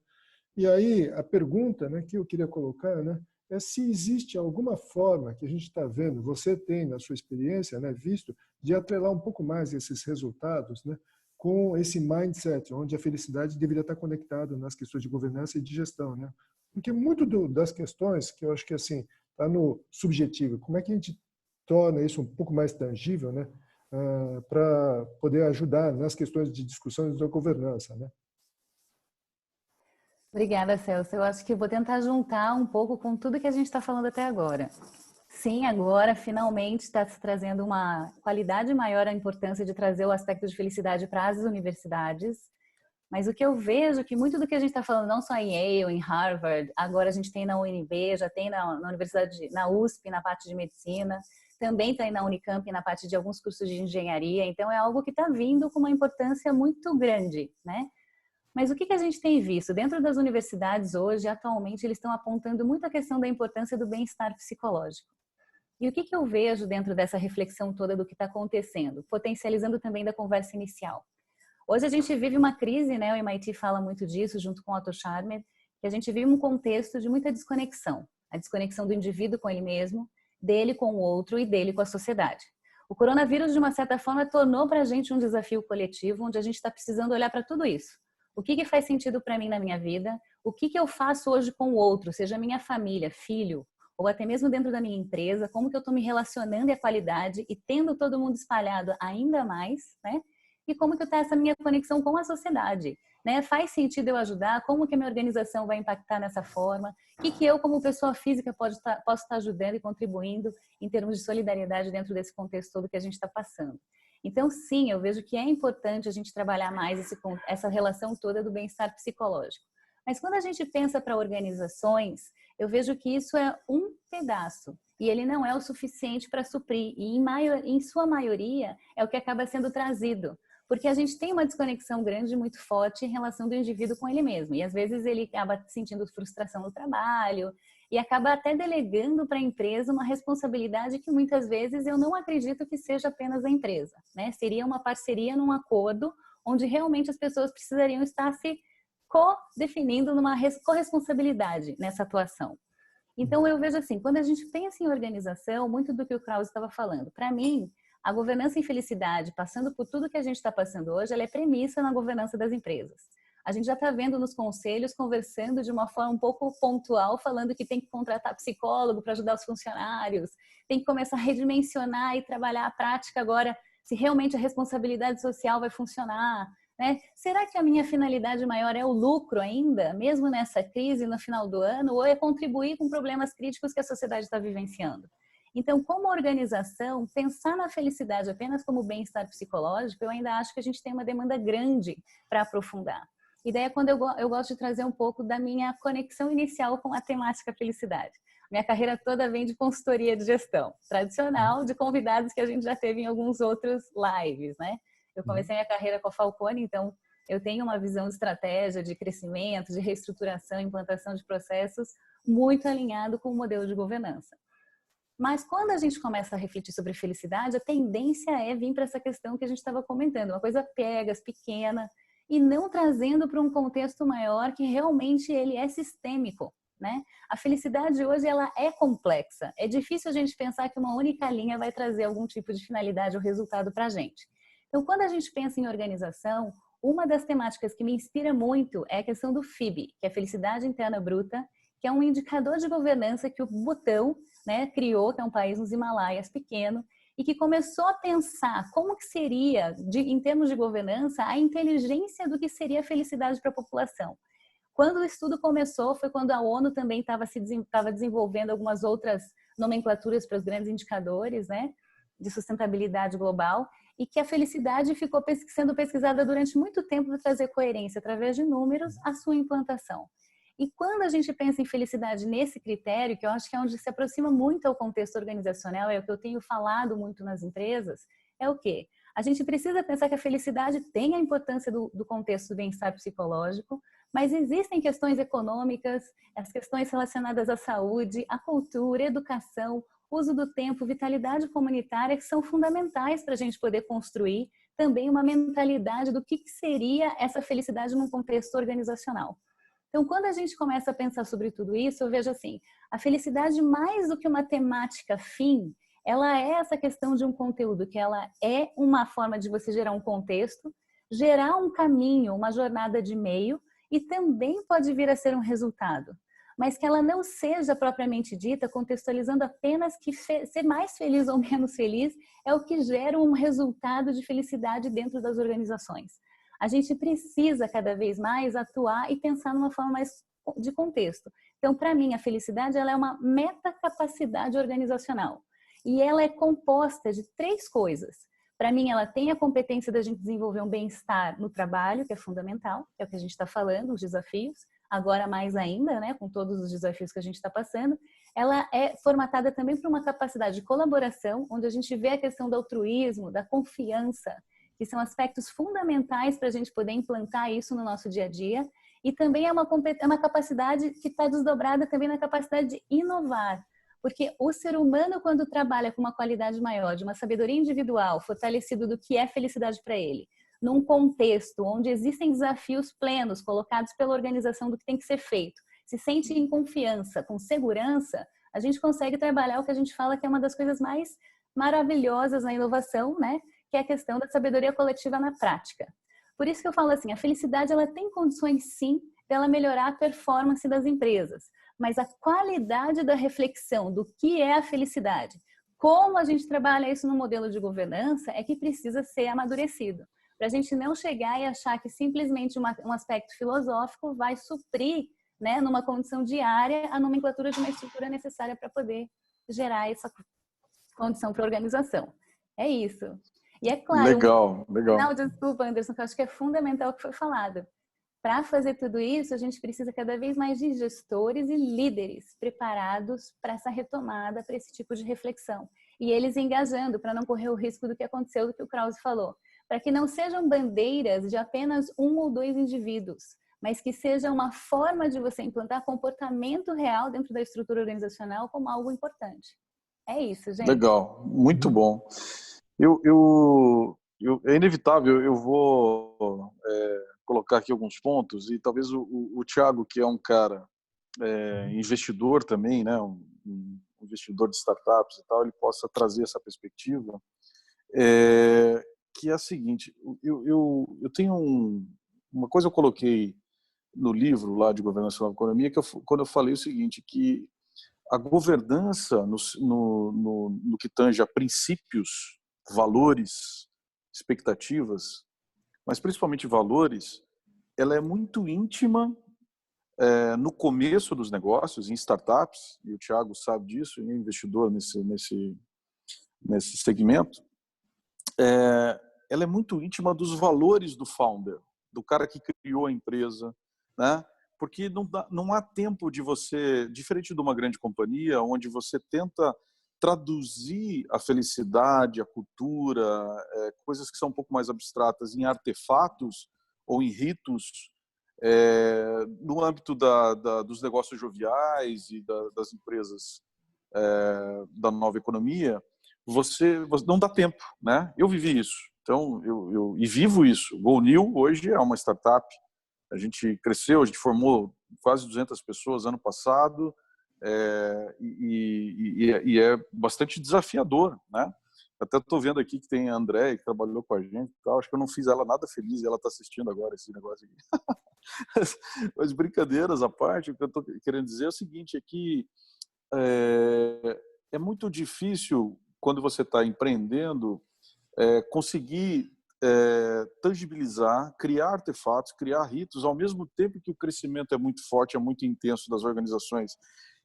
E aí a pergunta, né, que eu queria colocar, né, é se existe alguma forma que a gente está vendo, você tem na sua experiência, né, visto, de atrelar um pouco mais esses resultados, né, com esse mindset, onde a felicidade deveria estar conectada nas questões de governança e de gestão, né? Porque muito das questões, que eu acho que assim está no subjetivo, como é que a gente torna isso um pouco mais tangível, né, para poder ajudar nas questões de discussões da governança, né? Obrigada, Celso. Eu acho que eu vou tentar juntar um pouco com tudo que a gente está falando até agora. Sim, agora finalmente está se trazendo uma qualidade maior à importância de trazer o aspecto de felicidade para as universidades. Mas o que eu vejo é que muito do que a gente está falando, não só em Yale, em Harvard, agora a gente tem na UNB, já tem na universidade, na USP, na parte de medicina, também tem na Unicamp, na parte de alguns cursos de engenharia. Então é algo que está vindo com uma importância muito grande, né? Mas o que a gente tem visto? Dentro das universidades hoje, atualmente, eles estão apontando muito a questão da importância do bem-estar psicológico. E o que eu vejo dentro dessa reflexão toda do que está acontecendo, potencializando também da conversa inicial? Hoje a gente vive uma crise, né? O MIT fala muito disso, junto com o Otto Scharmer, que a gente vive um contexto de muita desconexão. A desconexão do indivíduo com ele mesmo, dele com o outro e dele com a sociedade. O coronavírus, de uma certa forma, tornou para a gente um desafio coletivo, onde a gente está precisando olhar para tudo isso. O que faz sentido para mim na minha vida? O que eu faço hoje com o outro, seja minha família, filho, ou até mesmo dentro da minha empresa, como que eu estou me relacionando e a qualidade e tendo todo mundo espalhado ainda mais, né? E como que está essa minha conexão com a sociedade, né? Faz sentido eu ajudar? Como que a minha organização vai impactar nessa forma? O que eu, como pessoa física, posso estar ajudando e contribuindo em termos de solidariedade dentro desse contexto todo que a gente está passando? Então, sim, eu vejo que é importante a gente trabalhar mais essa relação toda do bem-estar psicológico. Mas quando a gente pensa para organizações, eu vejo que isso é um pedaço e ele não é o suficiente para suprir. E em sua maioria é o que acaba sendo trazido. Porque a gente tem uma desconexão grande, muito forte em relação do indivíduo com ele mesmo. E às vezes ele acaba sentindo frustração no trabalho e acaba até delegando para a empresa uma responsabilidade que muitas vezes eu não acredito que seja apenas a empresa, né? Seria uma parceria num acordo onde realmente as pessoas precisariam estar se co-definindo numa corresponsabilidade nessa atuação. Então eu vejo assim, quando a gente pensa em organização, muito do que o Krause estava falando, para mim, a governança em felicidade, passando por tudo que a gente está passando hoje, ela é premissa na governança das empresas. A gente já está vendo nos conselhos, conversando de uma forma um pouco pontual, falando que tem que contratar psicólogo para ajudar os funcionários, tem que começar a redimensionar e trabalhar a prática agora, se realmente a responsabilidade social vai funcionar, né? Será que a minha finalidade maior é o lucro ainda, mesmo nessa crise no final do ano, ou é contribuir com problemas críticos que a sociedade está vivenciando? Então, como organização, pensar na felicidade apenas como bem-estar psicológico, eu ainda acho que a gente tem uma demanda grande para aprofundar. E daí é quando eu gosto de trazer um pouco da minha conexão inicial com a temática felicidade. Minha carreira toda vem de consultoria de gestão, tradicional, de convidados que a gente já teve em alguns outros lives, né? Eu comecei minha carreira com a Falcone, então eu tenho uma visão de estratégia, de crescimento, de reestruturação, implantação de processos muito alinhado com o modelo de governança. Mas quando a gente começa a refletir sobre felicidade, a tendência é vir para essa questão que a gente estava comentando, uma coisa piegas, pequena, e não trazendo para um contexto maior que realmente ele é sistêmico, né? A felicidade hoje ela é complexa. É difícil a gente pensar que uma única linha vai trazer algum tipo de finalidade ou resultado para a gente. Então, quando a gente pensa em organização, uma das temáticas que me inspira muito é a questão do FIB, que é a Felicidade Interna Bruta, que é um indicador de governança que o Butão, né, criou, que é um país nos Himalaias pequeno, e que começou a pensar como que seria, em termos de governança, a inteligência do que seria a felicidade para a população. Quando o estudo começou, foi quando a ONU também estava desenvolvendo algumas outras nomenclaturas para os grandes indicadores, né, de sustentabilidade global, e que a felicidade ficou sendo pesquisada durante muito tempo para trazer coerência, através de números, à sua implantação. E quando a gente pensa em felicidade nesse critério, que eu acho que é onde se aproxima muito ao contexto organizacional, é o que eu tenho falado muito nas empresas, é o quê? A gente precisa pensar que a felicidade tem a importância do contexto do bem-estar psicológico, mas existem questões econômicas, as questões relacionadas à saúde, à cultura, à educação, uso do tempo, vitalidade comunitária, que são fundamentais para a gente poder construir também uma mentalidade do que seria essa felicidade num contexto organizacional. Então, quando a gente começa a pensar sobre tudo isso, eu vejo assim, a felicidade mais do que uma temática fim, ela é essa questão de um conteúdo, que ela é uma forma de você gerar um contexto, gerar um caminho, uma jornada de meio, e também pode vir a ser um resultado. Mas que ela não seja propriamente dita, contextualizando apenas que ser mais feliz ou menos feliz é o que gera um resultado de felicidade dentro das organizações. A gente precisa cada vez mais atuar e pensar numa forma mais de contexto. Então, para mim, a felicidade ela é uma metacapacidade organizacional. E ela é composta de 3 coisas. Para mim, ela tem a competência da gente desenvolver um bem-estar no trabalho, que é fundamental, que é o que a gente está falando, os desafios. Agora mais ainda, né, com todos os desafios que a gente está passando, ela é formatada também por uma capacidade de colaboração, onde a gente vê a questão do altruísmo, da confiança, que são aspectos fundamentais para a gente poder implantar isso no nosso dia a dia, e também é uma capacidade que está desdobrada também na capacidade de inovar, Porque o ser humano, quando trabalha com uma qualidade maior, de uma sabedoria individual, fortalecido do que é felicidade para ele, num contexto onde existem desafios plenos colocados pela organização do que tem que ser feito, se sente em confiança, com segurança, a gente consegue trabalhar o que a gente fala que é uma das coisas mais maravilhosas na inovação, né? Que é a questão da sabedoria coletiva na prática. Por isso que eu falo assim, a felicidade ela tem condições sim dela melhorar a performance das empresas, mas a qualidade da reflexão do que é a felicidade, como a gente trabalha isso no modelo de governança, é que precisa ser amadurecido. Para a gente não chegar e achar que simplesmente um aspecto filosófico vai suprir, né, numa condição diária, a nomenclatura de uma estrutura necessária para poder gerar essa condição para a organização. É isso. E é claro... Legal. Não, desculpa, Anderson, que eu acho que é fundamental o que foi falado. Para fazer tudo isso, a gente precisa cada vez mais de gestores e líderes preparados para essa retomada, para esse tipo de reflexão. E eles engajando, para não correr o risco do que aconteceu, do que o Krause falou. Para que não sejam bandeiras de apenas 1 ou 2 indivíduos, mas que seja uma forma de você implantar comportamento real dentro da estrutura organizacional como algo importante. É isso, gente. Legal, muito bom. É inevitável, eu vou colocar aqui alguns pontos e talvez o Thiago, que é um cara investidor também, né, um investidor de startups e tal, ele possa trazer essa perspectiva, que é a seguinte, eu tenho uma coisa eu coloquei no livro lá de Governança da Economia, quando eu falei o seguinte, que a governança no que tange a princípios, valores, expectativas, mas principalmente valores, ela é muito íntima no começo dos negócios, em startups, e o Thiago sabe disso, é investidor nesse segmento, ela é muito íntima dos valores do founder, do cara que criou a empresa, né? Porque não há tempo de você, diferente de uma grande companhia, onde você tenta traduzir a felicidade, a cultura, coisas que são um pouco mais abstratas em artefatos ou em ritos, no âmbito dos negócios joviais e das empresas da nova economia, você não dá tempo, né? Eu vivi isso, então e vivo isso. Go New hoje é uma startup. A gente cresceu, a gente formou quase 200 pessoas ano passado e é bastante desafiador, né? Até estou vendo aqui que tem a André, que trabalhou com a gente e tal. Acho que eu não fiz ela nada feliz e ela está assistindo agora esse negócio aqui. Mas brincadeiras à parte, o que eu estou querendo dizer é o seguinte, é que é muito difícil, quando você está empreendendo, conseguir tangibilizar, criar artefatos, criar ritos, ao mesmo tempo que o crescimento é muito forte, é muito intenso das organizações.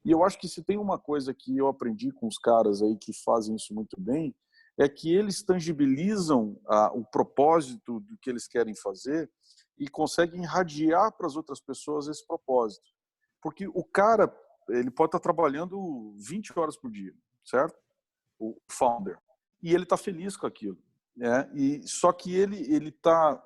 E eu acho que se tem uma coisa que eu aprendi com os caras aí que fazem isso muito bem, é que eles tangibilizam o propósito do que eles querem fazer e conseguem irradiar para as outras pessoas esse propósito. Porque o cara, ele pode estar trabalhando 20 horas por dia, certo? O founder. E ele está feliz com aquilo. E só que ele está...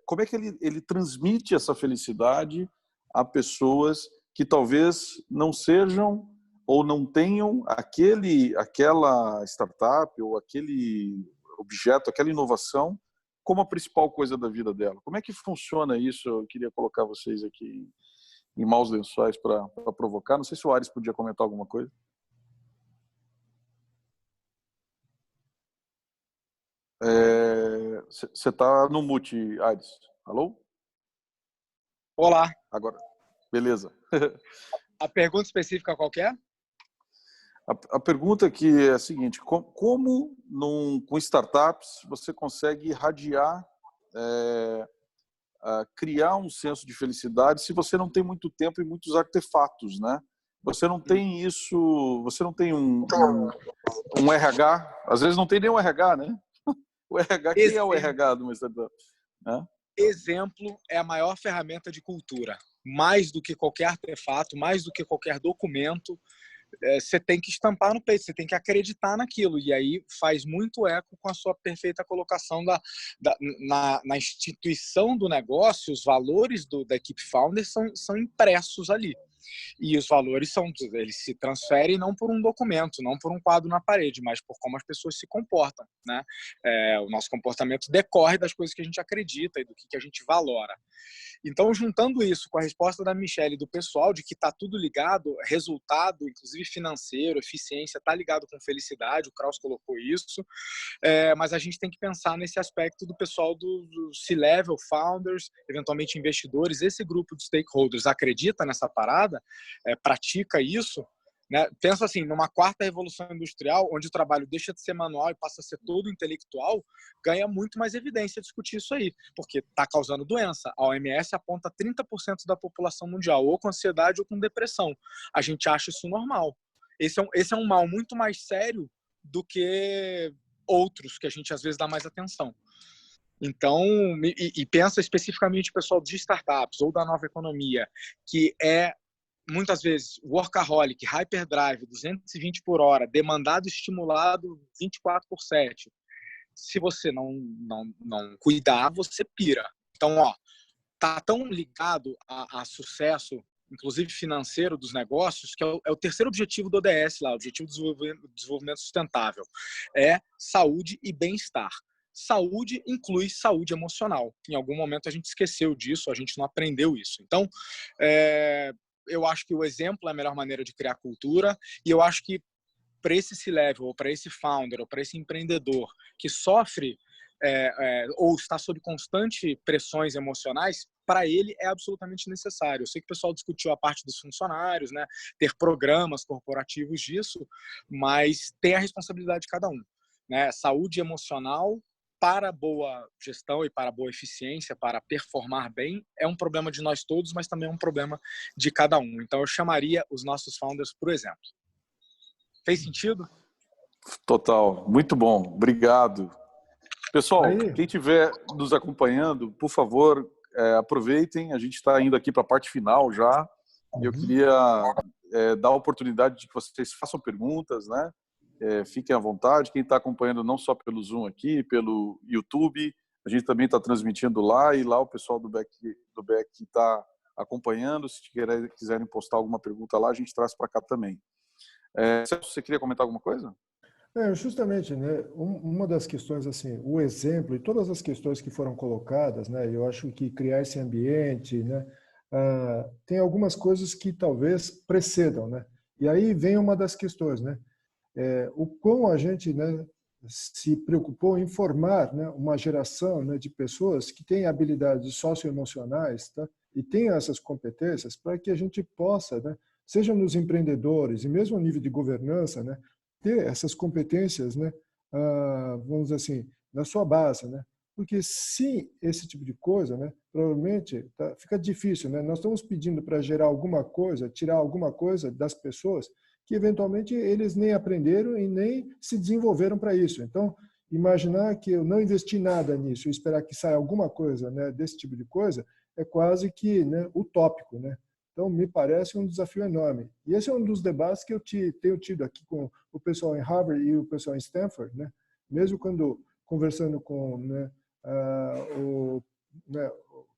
como é que ele transmite essa felicidade a pessoas que talvez não sejam ou não tenham aquela startup ou aquele objeto, aquela inovação como a principal coisa da vida dela? Como é que funciona isso? Eu queria colocar vocês aqui em maus lençóis para provocar. Não sei se o Ares podia comentar alguma coisa. Você está no mute, Ares. Alô? Olá. Agora, beleza. A pergunta específica qual que é? A pergunta aqui é a seguinte: como com startups você consegue irradiar, criar um senso de felicidade se você não tem muito tempo e muitos artefatos, né? Você não tem isso, você não tem um RH, às vezes não tem nem um RH, né? O RH, quem é o RH de uma startup? Exemplo é a maior ferramenta de cultura. Mais do que qualquer artefato, mais do que qualquer documento, você tem que estampar no peito, você tem que acreditar naquilo. E aí faz muito eco com a sua perfeita colocação na instituição do negócio. Os valores da equipe founder são impressos ali. E os valores eles se transferem não por um documento, não por um quadro na parede, mas por como as pessoas se comportam, né? O nosso comportamento decorre das coisas que a gente acredita e do que a gente valora. Então, juntando isso com a resposta da Michelle e do pessoal de que está tudo ligado, resultado, inclusive financeiro, eficiência, está ligado com felicidade, o Kraus colocou isso, mas a gente tem que pensar nesse aspecto do pessoal do C-Level, founders, eventualmente investidores, esse grupo de stakeholders acredita nessa parada, pratica isso, né? Pensa assim, numa quarta revolução industrial, onde o trabalho deixa de ser manual e passa a ser todo intelectual, ganha muito mais evidência discutir isso aí, porque está causando doença. A OMS aponta 30% da população mundial, ou com ansiedade ou com depressão. A gente acha isso normal. Esse é um mal muito mais sério do que outros, que a gente às vezes dá mais atenção. Então, e pensa especificamente o pessoal de startups ou da nova economia, que muitas vezes workaholic, hyperdrive, 220 por hora, demandado e estimulado 24/7. Se você não cuidar, você pira. Então, tá tão ligado a sucesso, inclusive financeiro, dos negócios, que é o terceiro objetivo do ODS lá, o Objetivo de Desenvolvimento Sustentável, é saúde e bem-estar. Saúde inclui saúde emocional. Em algum momento a gente esqueceu disso, a gente não aprendeu isso. Então, eu acho que o exemplo é a melhor maneira de criar cultura, e eu acho que para esse C-Level, ou para esse founder, ou para esse empreendedor que sofre ou está sob constante pressões emocionais, para ele é absolutamente necessário. Eu sei que o pessoal discutiu a parte dos funcionários, né, ter programas corporativos disso, mas tem a responsabilidade de cada um, né? Saúde emocional para boa gestão e para boa eficiência, para performar bem, é um problema de nós todos, mas também é um problema de cada um. Então, eu chamaria os nossos founders, por exemplo. Fez sentido? Total. Muito bom. Obrigado. Pessoal, quem estiver nos acompanhando, por favor, aproveitem. A gente está indo aqui para a parte final já. Eu queria dar a oportunidade de que vocês façam perguntas, né? Fiquem à vontade. Quem está acompanhando não só pelo Zoom aqui, pelo YouTube, a gente também está transmitindo lá, e lá o pessoal do Beck está acompanhando. Se quiserem postar alguma pergunta lá, a gente traz para cá também. Você queria comentar alguma coisa? Justamente, né? Uma das questões, assim, o exemplo e todas as questões que foram colocadas, né? Eu acho que criar esse ambiente, né? Tem algumas coisas que talvez precedam, né? E aí vem uma das questões, né? O quão a gente, né, se preocupou em formar, né, uma geração, né, de pessoas que têm habilidades socioemocionais, tá? E tenham essas competências para que a gente possa, né, seja nos empreendedores e mesmo a nível de governança, né, ter essas competências, né, vamos dizer assim, na sua base, né? Porque se esse tipo de coisa, né, provavelmente fica difícil, né? Nós estamos pedindo para gerar alguma coisa, tirar alguma coisa das pessoas que eventualmente eles nem aprenderam e nem se desenvolveram para isso. Então, imaginar que eu não investi nada nisso e esperar que saia alguma coisa, né, desse tipo de coisa é quase que, né, utópico, né? Então, me parece um desafio enorme. E esse é um dos debates que eu tenho tido aqui com o pessoal em Harvard e o pessoal em Stanford, né? Mesmo quando conversando com, né,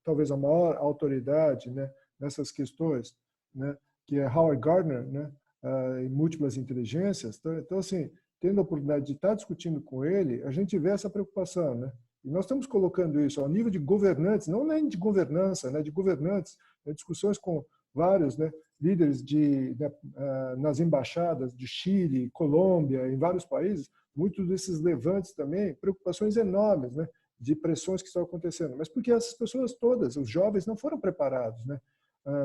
talvez a maior autoridade, né, nessas questões, né, que é Howard Gardner, né, em múltiplas inteligências. Então, assim, tendo a oportunidade de estar discutindo com ele, a gente vê essa preocupação, né? E nós estamos colocando isso ao nível de governantes, não nem de governança, né, de governantes, né, discussões com vários, né, líderes nas embaixadas de Chile, Colômbia, em vários países, muitos desses levantes também, preocupações enormes, né, de pressões que estão acontecendo. Mas porque essas pessoas todas, os jovens, não foram preparados, né,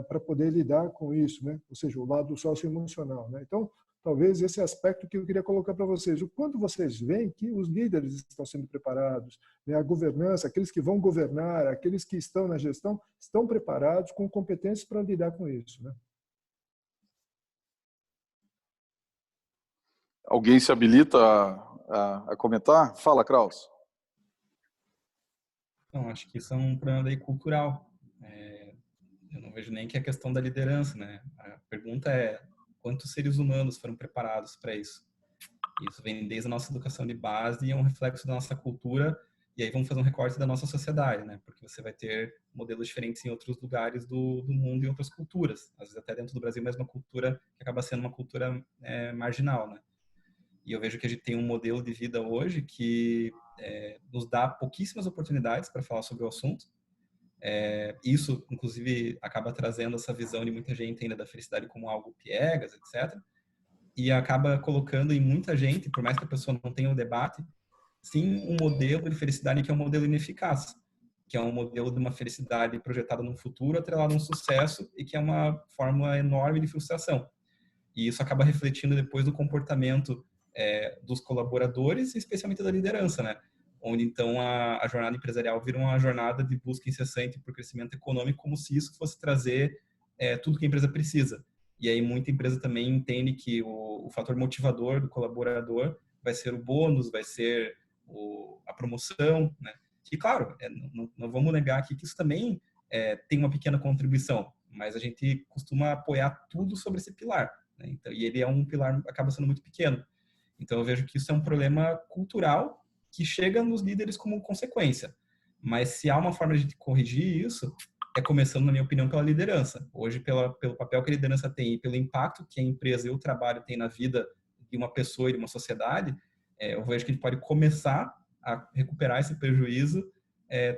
para poder lidar com isso, né? Ou seja, o lado socioemocional, né? Então, talvez esse aspecto que eu queria colocar para vocês. O quanto vocês veem que os líderes estão sendo preparados, né? A governança, aqueles que vão governar, aqueles que estão na gestão, estão preparados com competências para lidar com isso, né? Alguém se habilita a comentar? Fala, Kraus. Não, acho que isso é um problema daí cultural. Eu não vejo nem que é questão da liderança, né? A pergunta é quantos seres humanos foram preparados para isso? Isso vem desde a nossa educação de base e é um reflexo da nossa cultura E aí vamos fazer um recorte da nossa sociedade, né? Porque você vai ter modelos diferentes em outros lugares do mundo e outras culturas. Às vezes até dentro do Brasil, mas uma cultura que acaba sendo uma cultura marginal, né? E eu vejo que a gente tem um modelo de vida hoje que nos dá pouquíssimas oportunidades para falar sobre o assunto. Isso, inclusive, acaba trazendo essa visão de muita gente ainda da felicidade como algo piegas, etc. E acaba colocando em muita gente, por mais que a pessoa não tenha o debate, sim, um modelo de felicidade que é um modelo ineficaz, que é um modelo de uma felicidade projetada no futuro, atrelada a um sucesso, e que é uma fórmula enorme de frustração. E isso acaba refletindo depois no comportamento dos colaboradores, e especialmente da liderança, né? Onde então a jornada empresarial vira uma jornada de busca incessante por crescimento econômico, como se isso fosse trazer tudo que a empresa precisa. E aí muita empresa também entende que o fator motivador do colaborador vai ser o bônus, vai ser a promoção, né? E claro, não vamos negar aqui que isso também tem uma pequena contribuição, mas a gente costuma apoiar tudo sobre esse pilar, né? Então, e ele é um pilar, acaba sendo muito pequeno. Então eu vejo que isso é um problema cultural que chega nos líderes como consequência. Mas se há uma forma de a gente corrigir isso, começando, na minha opinião, pela liderança. Hoje, pelo papel que a liderança tem e pelo impacto que a empresa e o trabalho tem na vida de uma pessoa e de uma sociedade, eu vejo que a gente pode começar a recuperar esse prejuízo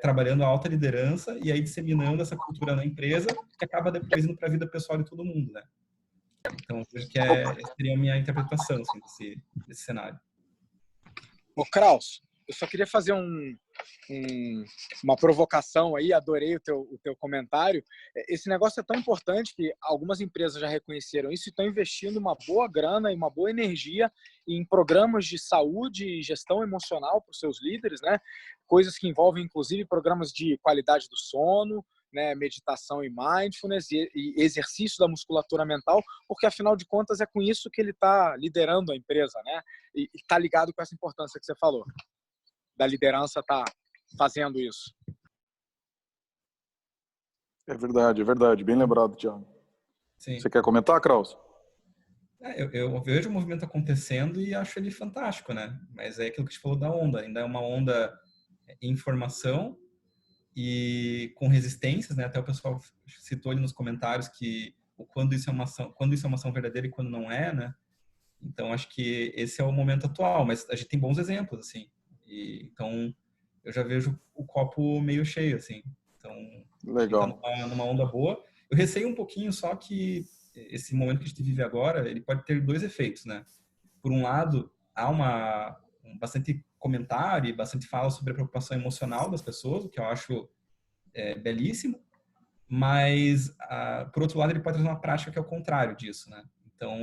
trabalhando a alta liderança e aí disseminando essa cultura na empresa, que acaba depois indo para a vida pessoal de todo mundo, né? Então, eu vejo que seria a minha interpretação assim, desse cenário. Ô, Kraus, eu só queria fazer uma provocação aí, adorei o teu comentário. Esse negócio é tão importante que algumas empresas já reconheceram isso e estão investindo uma boa grana e uma boa energia em programas de saúde e gestão emocional para os seus líderes, né? Coisas que envolvem, inclusive, programas de qualidade do sono, né, meditação e mindfulness e exercício da musculatura mental, porque, afinal de contas, é com isso que ele está liderando a empresa, né? E está ligado com essa importância que você falou, da liderança estar fazendo isso. É verdade. Bem lembrado, Thiago. Sim. Você quer comentar, Kraus? Eu vejo o movimento acontecendo e acho ele fantástico, né? Mas é aquilo que a gente falou da onda. Ainda é uma onda em formação e com resistências, né? Até o pessoal citou ali nos comentários que quando isso é uma ação verdadeira e quando não é, né? Então acho que esse é o momento atual, mas a gente tem bons exemplos, assim. Então eu já vejo o copo meio cheio, assim. Então Legal. a gente tá numa onda boa. Eu receio um pouquinho só que esse momento que a gente vive agora, ele pode ter dois efeitos, né? Por um lado, há bastante comentário e bastante fala sobre a preocupação emocional das pessoas, o que eu acho belíssimo, mas, por outro lado, ele pode trazer uma prática que é o contrário disso, né? Então,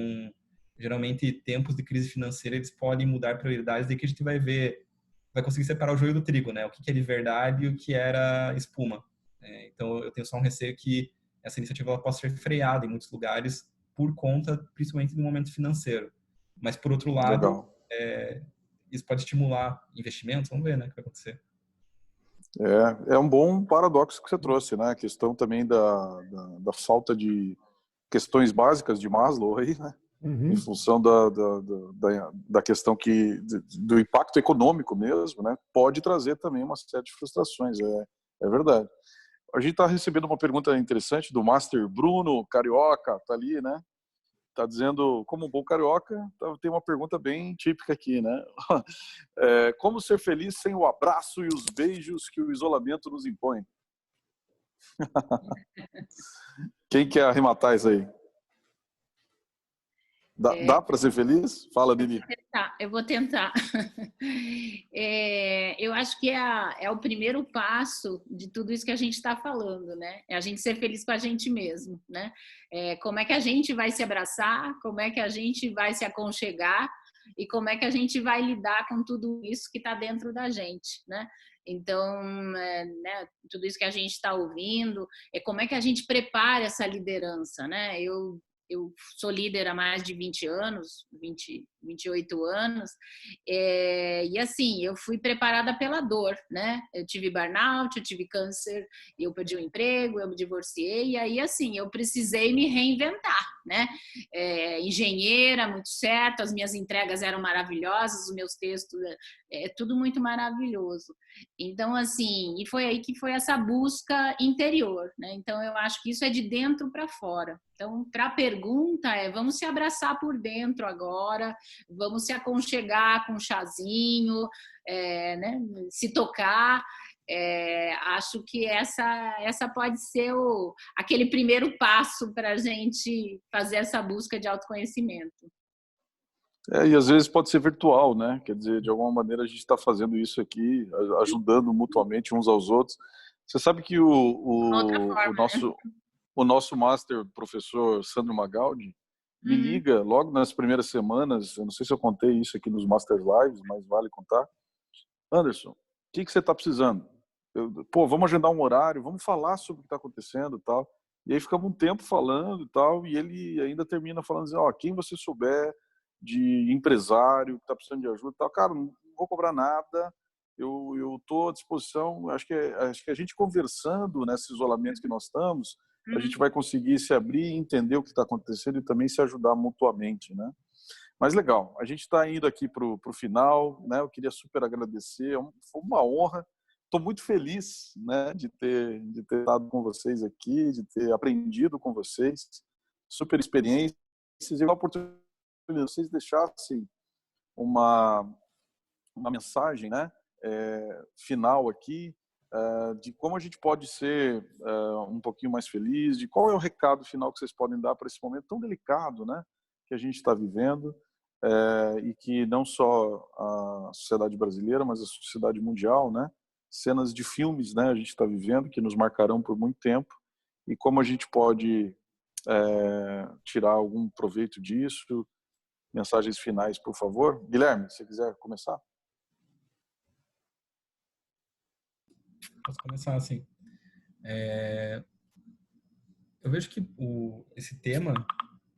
geralmente, tempos de crise financeira, eles podem mudar prioridades, daí que a gente vai conseguir separar o joio do trigo, né? O que é de verdade e o que era espuma. Então, eu tenho só um receio que essa iniciativa ela possa ser freada em muitos lugares por conta, principalmente, do momento financeiro. Mas, por outro lado, isso pode estimular investimentos. Vamos ver, né, o que vai acontecer. É um bom paradoxo que você trouxe, né? A questão também da falta de questões básicas de Maslow aí, né? Uhum. Em função da questão do impacto econômico mesmo, né? Pode trazer também uma série de frustrações, é verdade. A gente está recebendo uma pergunta interessante do Master Bruno Carioca, tá ali, né? Tá dizendo, como um bom carioca, tem uma pergunta bem típica aqui, né? Como ser feliz sem o abraço e os beijos que o isolamento nos impõe? Quem quer arrematar isso aí? Dá para ser feliz? Fala, Nini. Eu vou tentar. Eu acho que é o primeiro passo de tudo isso que a gente está falando, né? É a gente ser feliz com a gente mesmo, né? Como é que a gente vai se abraçar? Como é que a gente vai se aconchegar? E como é que a gente vai lidar com tudo isso que está dentro da gente, né? Então, né, tudo isso que a gente está ouvindo, como é que a gente prepara essa liderança, né? Eu sou líder há mais de 20 anos, 28 anos, e assim, eu fui preparada pela dor, né? Eu tive burnout, eu tive câncer, eu perdi o emprego, eu me divorciei, e aí assim, eu precisei me reinventar, né? Engenheira, muito certo, as minhas entregas eram maravilhosas, os meus textos, tudo muito maravilhoso. Então, assim, e foi aí que foi essa busca interior, né? Então, eu acho que isso é de dentro para fora. Então, para a pergunta vamos se abraçar por dentro agora, vamos se aconchegar com um chazinho, né? Se tocar. Acho que essa pode ser aquele primeiro passo para a gente fazer essa busca de autoconhecimento. E às vezes pode ser virtual, né? Quer dizer, de alguma maneira a gente está fazendo isso aqui, ajudando mutuamente uns aos outros. Você sabe que o nosso master, professor Sandro Magaldi, me liga logo nas primeiras semanas, eu não sei se eu contei isso aqui nos Master Lives, mas vale contar. Anderson, o que você está precisando? Vamos agendar um horário, vamos falar sobre o que está acontecendo e tal. E aí ficamos um tempo falando e tal, e ele ainda termina falando assim, quem você souber de empresário que está precisando de ajuda e tal, cara, não vou cobrar nada, eu estou à disposição. Acho que a gente conversando nesse isolamento que nós estamos, a gente vai conseguir se abrir, entender o que está acontecendo e também se ajudar mutuamente, né? Mas legal, a gente está indo aqui para o final, né? Eu queria super agradecer, foi uma honra. Estou muito feliz, né, de ter estado com vocês aqui, de ter aprendido com vocês, super experiências e a oportunidade de vocês deixassem uma mensagem, né, final aqui, de como a gente pode ser um pouquinho mais feliz, de qual é o recado final que vocês podem dar para esse momento tão delicado, né, que a gente está vivendo, e que não só a sociedade brasileira, mas a sociedade mundial, né, cenas de filmes, né, a gente está vivendo, que nos marcarão por muito tempo, e como a gente pode tirar algum proveito disso. Mensagens finais, por favor. Guilherme, se você quiser começar. Posso começar assim. Eu vejo que esse tema,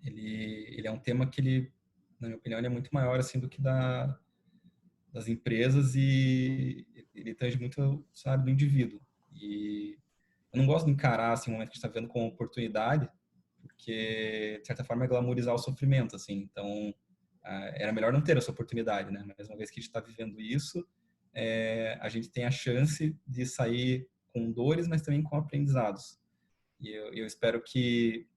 ele é um tema que ele, na minha opinião, ele é muito maior assim do que das empresas, e ele tange muito, sabe, do indivíduo. E eu não gosto de encarar assim, o momento que a gente está vivendo como oportunidade, porque de certa forma é glamorizar o sofrimento, assim. Então era melhor não ter essa oportunidade, né? Mas uma vez que a gente está vivendo isso, a gente tem a chance de sair com dores, mas também com aprendizados. E eu espero que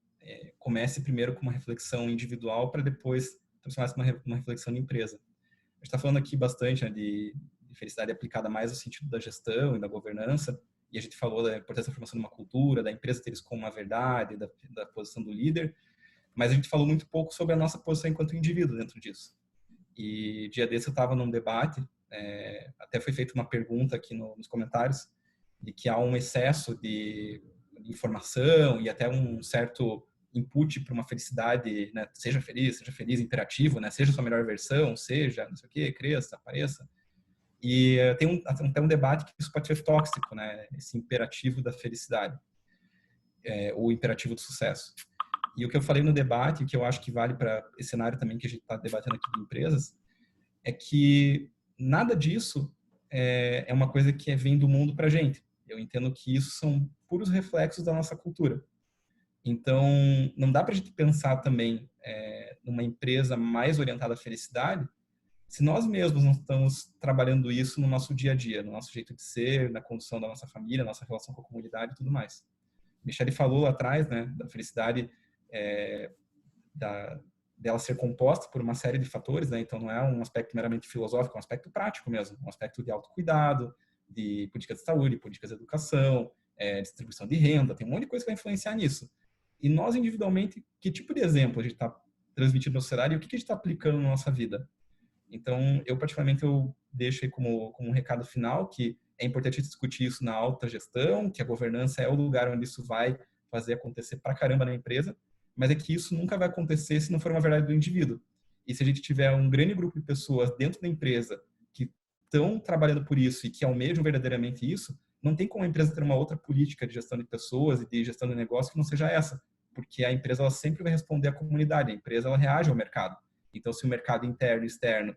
comece primeiro com uma reflexão individual para depois transformar-se numa reflexão de empresa. A gente está falando aqui bastante, né, de felicidade aplicada mais no sentido da gestão e da governança, e a gente falou da importância da formação de uma cultura, da empresa ter isso como uma verdade, da posição do líder, mas a gente falou muito pouco sobre a nossa posição enquanto indivíduo dentro disso. E dia desse eu estava num debate, até foi feita uma pergunta aqui nos comentários, de que há um excesso de informação e até um certo input para uma felicidade, né? Seja feliz, imperativo, né? Seja a sua melhor versão, seja, não sei o quê, cresça, apareça. E tem até um debate que isso pode ser tóxico, né? Esse imperativo da felicidade, o imperativo do sucesso. E o que eu falei no debate, que eu acho que vale para esse cenário também que a gente está debatendo aqui de empresas, é que nada disso é uma coisa que vem do mundo para a gente. Eu entendo que isso são puros reflexos da nossa cultura. Então, não dá para a gente pensar também numa empresa mais orientada à felicidade se nós mesmos não estamos trabalhando isso no nosso dia a dia, no nosso jeito de ser, na condução da nossa família, nossa relação com a comunidade e tudo mais. Michele falou lá atrás, né, da felicidade, dela ser composta por uma série de fatores, né? Então não é um aspecto meramente filosófico, é um aspecto prático mesmo, um aspecto de autocuidado, de políticas de saúde, políticas de educação, distribuição de renda, tem um monte de coisa que vai influenciar nisso. E nós individualmente, que tipo de exemplo a gente está transmitindo na sociedade e o que a gente está aplicando na nossa vida? Então, eu particularmente eu deixo aí como um recado final que é importante discutir isso na alta gestão, que a governança é o lugar onde isso vai fazer acontecer pra caramba na empresa, mas é que isso nunca vai acontecer se não for uma verdade do indivíduo. E se a gente tiver um grande grupo de pessoas dentro da empresa que estão trabalhando por isso e que almejam verdadeiramente isso, não tem como a empresa ter uma outra política de gestão de pessoas e de gestão de negócio que não seja essa, porque a empresa ela sempre vai responder à comunidade, a empresa ela reage ao mercado. Então, se o mercado interno e externo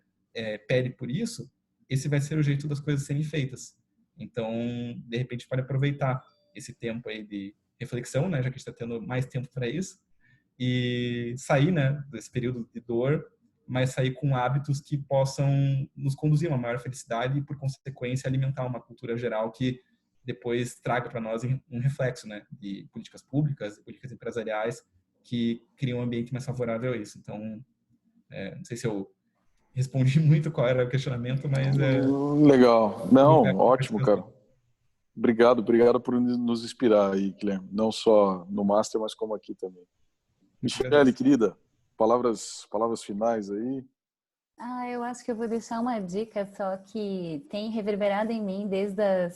pede por isso, esse vai ser o jeito das coisas serem feitas. Então, de repente, pode aproveitar esse tempo aí de reflexão, né, já que a gente está tendo mais tempo para isso, e sair, né, desse período de dor, mas sair com hábitos que possam nos conduzir a uma maior felicidade e, por consequência, alimentar uma cultura geral que depois traga para nós um reflexo, né, de políticas públicas, de políticas empresariais que criam um ambiente mais favorável a isso. Então, não sei se eu respondi muito qual era o questionamento, mas Legal. Não, ótimo, cara. Obrigado por nos inspirar aí, Guilherme. Não só no Master, mas como aqui também. Michele, querida, palavras finais aí. Eu acho que eu vou deixar uma dica só que tem reverberado em mim desde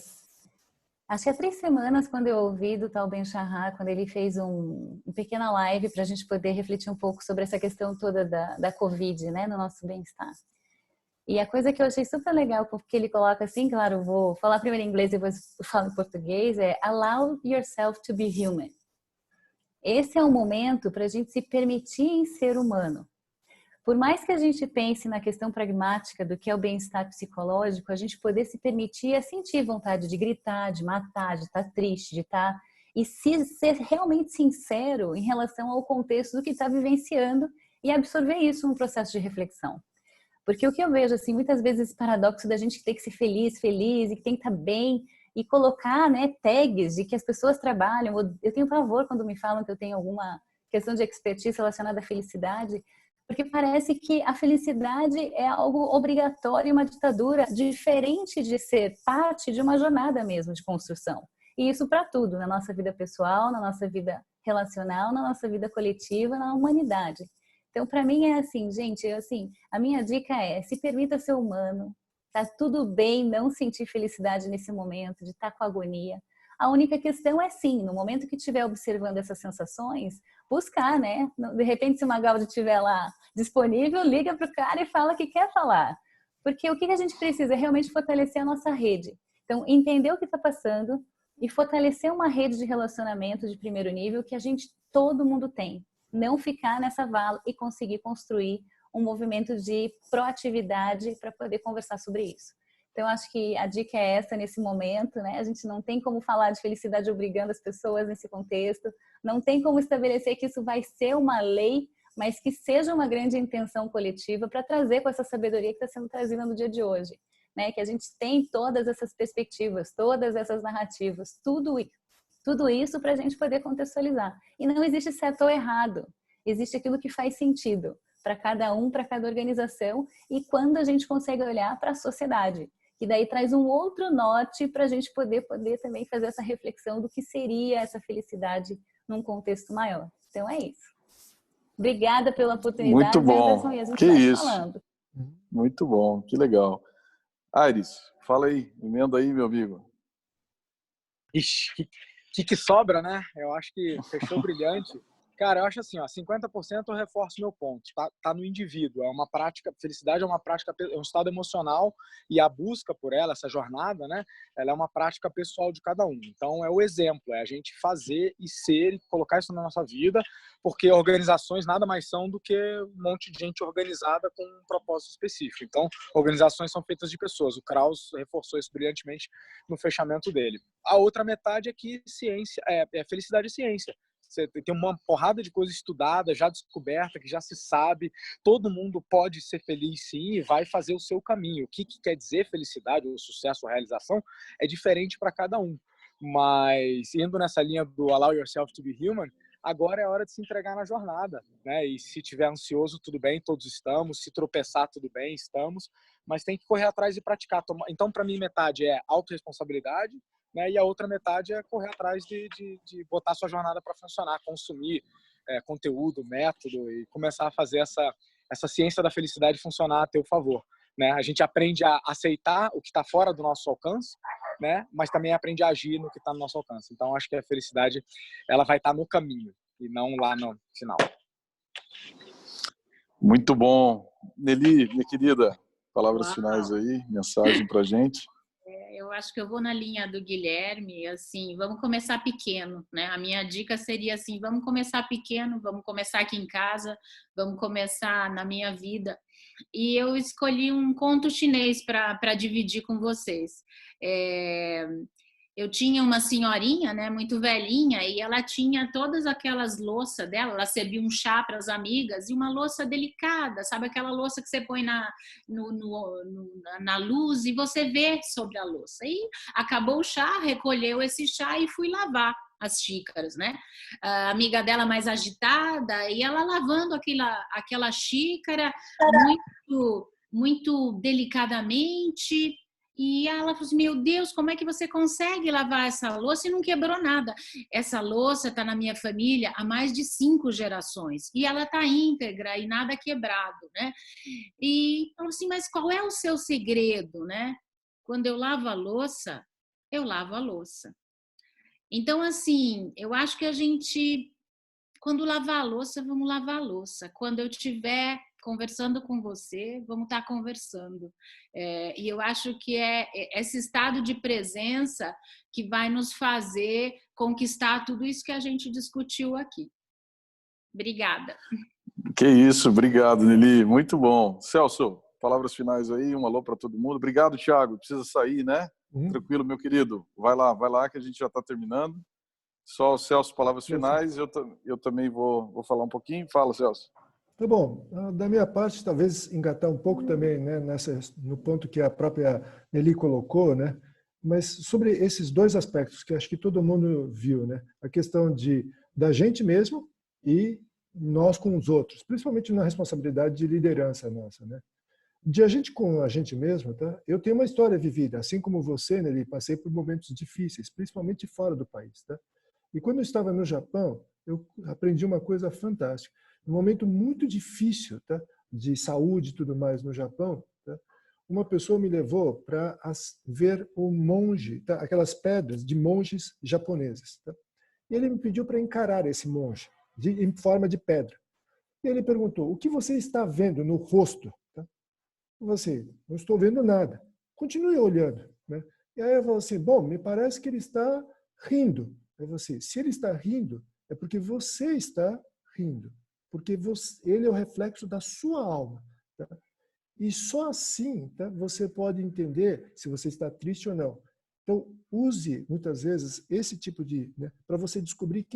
acho que há 3 semanas, quando eu ouvi do tal Ben Shahar, quando ele fez uma pequena live para a gente poder refletir um pouco sobre essa questão toda da Covid, né, no nosso bem-estar. E a coisa que eu achei super legal, porque ele coloca assim, claro, eu vou falar primeiro em inglês e depois falo em português, allow yourself to be human. Esse é um momento para a gente se permitir em ser humano. Por mais que a gente pense na questão pragmática do que é o bem-estar psicológico, a gente poder se permitir a sentir vontade de gritar, de matar, de estar triste, de estar... E ser realmente sincero em relação ao contexto do que está vivenciando e absorver isso num processo de reflexão. Porque o que eu vejo, assim, muitas vezes esse paradoxo da gente ter que ser feliz, e que tem que estar bem, e colocar, né, tags de que as pessoas trabalham. Eu tenho pavor quando me falam que eu tenho alguma questão de expertise relacionada à felicidade, porque parece que a felicidade é algo obrigatório, uma ditadura, diferente de ser parte de uma jornada mesmo de construção. E isso para tudo, na nossa vida pessoal, na nossa vida relacional, na nossa vida coletiva, na humanidade. Então, para mim é assim, gente, a minha dica se permita ser humano, tá tudo bem não sentir felicidade nesse momento, de estar com agonia. A única questão é sim, no momento que estiver observando essas sensações, buscar, né? De repente, se o Magaldi estiver lá disponível, liga para o cara e fala que quer falar. Porque o que a gente precisa é realmente fortalecer a nossa rede. Então, entender o que está passando e fortalecer uma rede de relacionamento de primeiro nível que todo mundo tem. Não ficar nessa vala e conseguir construir um movimento de proatividade para poder conversar sobre isso. Então, acho que a dica é essa nesse momento, né? A gente não tem como falar de felicidade obrigando as pessoas nesse contexto, não tem como estabelecer que isso vai ser uma lei, mas que seja uma grande intenção coletiva para trazer com essa sabedoria que está sendo trazida no dia de hoje, né? Que a gente tem todas essas perspectivas, todas essas narrativas, tudo isso para a gente poder contextualizar. E não existe certo ou errado, existe aquilo que faz sentido para cada um, para cada organização, e quando a gente consegue olhar para a sociedade, que daí traz um outro norte para a gente poder também fazer essa reflexão do que seria essa felicidade num contexto maior. Então é isso. Obrigada pela oportunidade. Muito bom. A gente que vai isso. falando. Muito bom, que legal. Aires, fala aí, emenda aí, meu amigo. Ixi, que sobra, né? Eu acho que fechou brilhante. Cara, eu acho assim, ó, 50% eu reforço meu ponto, tá no indivíduo, é uma prática, felicidade é uma prática, é um estado emocional e a busca por ela, essa jornada, né, ela é uma prática pessoal de cada um. Então é o exemplo, é a gente fazer e ser e colocar isso na nossa vida, porque organizações nada mais são do que um monte de gente organizada com um propósito específico. Então, organizações são feitas de pessoas. O Krauss reforçou isso brilhantemente no fechamento dele. A outra metade é que ciência, felicidade e ciência. Você tem uma porrada de coisa estudada, já descoberta, que já se sabe. Todo mundo pode ser feliz, sim, e vai fazer o seu caminho. O que quer dizer felicidade, ou sucesso, ou realização, é diferente para cada um. Mas, indo nessa linha do allow yourself to be human, agora é a hora de se entregar na jornada, né? E se tiver ansioso, tudo bem, todos estamos. Se tropeçar, tudo bem, estamos. Mas tem que correr atrás e praticar. Então, para mim, metade é autorresponsabilidade, né? E a outra metade é correr atrás de botar sua jornada para funcionar, consumir conteúdo, método e começar a fazer essa ciência da felicidade funcionar a teu favor, né? A gente aprende a aceitar o que está fora do nosso alcance, né? Mas também aprende a agir no que está no nosso alcance. Então, acho que a felicidade ela vai estar no caminho e não lá no final. Muito bom. Nelly, minha querida, palavras finais aí, mensagem pra gente. Eu acho que eu vou na linha do Guilherme, assim, vamos começar pequeno, né? A minha dica seria assim, vamos começar pequeno, vamos começar aqui em casa, vamos começar na minha vida. E eu escolhi um conto chinês para dividir com vocês. Eu tinha uma senhorinha, né, muito velhinha, e ela tinha todas aquelas louças dela, ela servia um chá para as amigas, e uma louça delicada, sabe aquela louça que você põe na luz e você vê sobre a louça. E acabou o chá, recolheu esse chá e fui lavar as xícaras, né? A amiga dela mais agitada, e ela lavando aquela xícara muito delicadamente. E ela falou assim, meu Deus, como é que você consegue lavar essa louça e não quebrou nada? Essa louça está na minha família há mais de 5 gerações. E ela está íntegra e nada quebrado, né? E falou assim, mas qual é o seu segredo, né? Quando eu lavo a louça, eu lavo a louça. Então, assim, eu acho que a gente, quando lavar a louça, vamos lavar a louça. Quando eu estiver conversando com você, vamos estar conversando. E eu acho que é esse estado de presença que vai nos fazer conquistar tudo isso que a gente discutiu aqui. Obrigada. Que isso, obrigado, Nelly. Muito bom. Celso, palavras finais aí, um alô para todo mundo. Obrigado, Thiago. Precisa sair, né? Tranquilo, meu querido. Vai lá que a gente já está terminando. Só o Celso, palavras finais. Eu também vou falar um pouquinho. Fala, Celso. Tá bom. Da minha parte, talvez engatar um pouco também, né, no ponto que a própria Nelly colocou, né? Mas sobre esses dois aspectos que acho que todo mundo viu, né? A questão da gente mesmo e nós com os outros, principalmente na responsabilidade de liderança nossa, né? De a gente com a gente mesmo, tá? Eu tenho uma história vivida, assim como você, Nelly, passei por momentos difíceis, principalmente fora do país, tá? E quando eu estava no Japão, eu aprendi uma coisa fantástica. Um momento muito difícil, tá, de saúde e tudo mais no Japão, tá, uma pessoa me levou para ver o monge, tá, aquelas pedras de monges japoneses. Tá, e ele me pediu para encarar esse monge em forma de pedra. E ele perguntou, o que você está vendo no rosto? Tá? Você, não estou vendo nada. Continue olhando. Né? E aí eu falei assim, bom, me parece que ele está rindo. Aí você, se ele está rindo, é porque você está rindo. Porque ele é o reflexo da sua alma. Tá? E só assim, tá, você pode entender se você está triste ou não. Então, use, muitas vezes, esse tipo de... Né, para você descobrir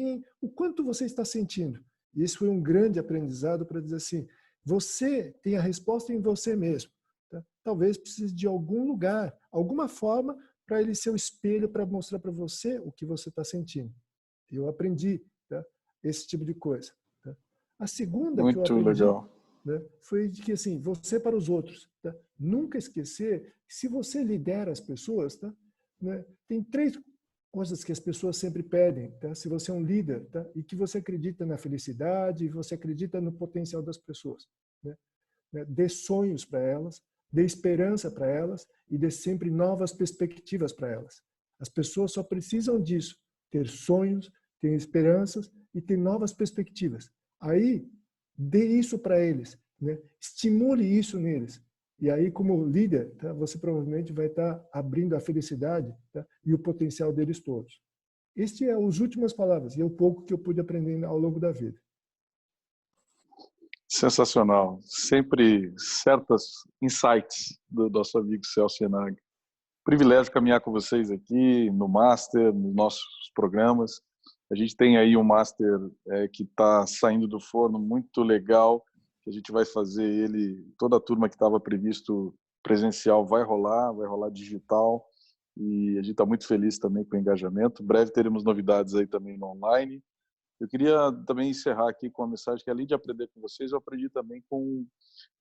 o quanto você está sentindo. E esse foi um grande aprendizado para dizer assim, você tem a resposta em você mesmo. Tá? Talvez precise de algum lugar, alguma forma, para ele ser o espelho para mostrar para você o que você está sentindo. Eu aprendi, tá, esse tipo de coisa. A segunda que eu aprendi, né, foi de que assim, você para os outros, tá? Nunca esquecer que se você lidera as pessoas, tá, né, tem 3 coisas que as pessoas sempre pedem, tá? Se você é um líder, tá, e que você acredita na felicidade, e você acredita no potencial das pessoas, né? Dê sonhos para elas, dê esperança para elas e dê sempre novas perspectivas para elas. As pessoas só precisam disso, ter sonhos, ter esperanças e ter novas perspectivas. Aí, dê isso para eles, né? Estimule isso neles. E aí, como líder, tá, você provavelmente vai estar abrindo a felicidade, tá, e o potencial deles todos. Este é as últimas palavras, e é o pouco que eu pude aprender ao longo da vida. Sensacional. Sempre certas insights do nosso amigo Celso Yanagi. Privilégio caminhar com vocês aqui no Master, nos nossos programas. A gente tem aí um Master que está saindo do forno muito legal, que a gente vai fazer ele, toda a turma que estava previsto presencial vai rolar digital, e a gente está muito feliz também com o engajamento. Em breve teremos novidades aí também no online. Eu queria também encerrar aqui com uma mensagem que, além de aprender com vocês, eu aprendi também com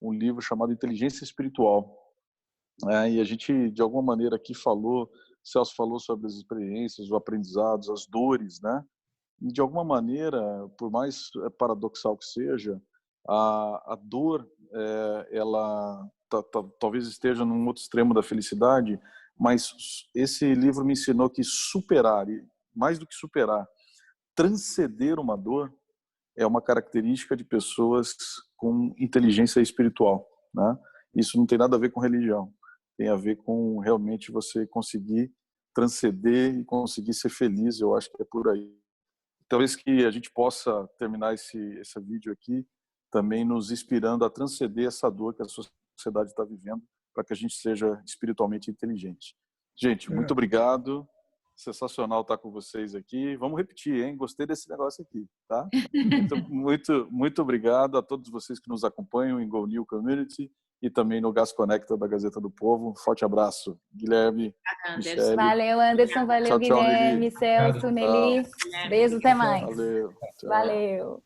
um livro chamado Inteligência Espiritual. E a gente, de alguma maneira, aqui Celso falou sobre as experiências, os aprendizados, as dores, né? E, de alguma maneira, por mais paradoxal que seja, a dor, ela talvez esteja num outro extremo da felicidade, mas esse livro me ensinou que superar, e mais do que superar, transcender uma dor é uma característica de pessoas com inteligência espiritual, né? Isso não tem nada a ver com religião. tem a ver com realmente você conseguir transcender e conseguir ser feliz. Eu acho que é por aí. Talvez que a gente possa terminar esse vídeo aqui também nos inspirando a transcender essa dor que a sociedade está vivendo, para que a gente seja espiritualmente inteligente. Gente, muito obrigado. Sensacional estar com vocês aqui. Vamos repetir, hein? Gostei desse negócio aqui, tá? Muito obrigado a todos vocês que nos acompanham em Go New Community e também no Gas Conecta da Gazeta do Povo. Forte abraço, Guilherme, Michele. Valeu, Anderson. Valeu, Tchau, Guilherme, Nelly. Celso, Nelly. Beijo, até mais. Valeu. Tchau. Valeu.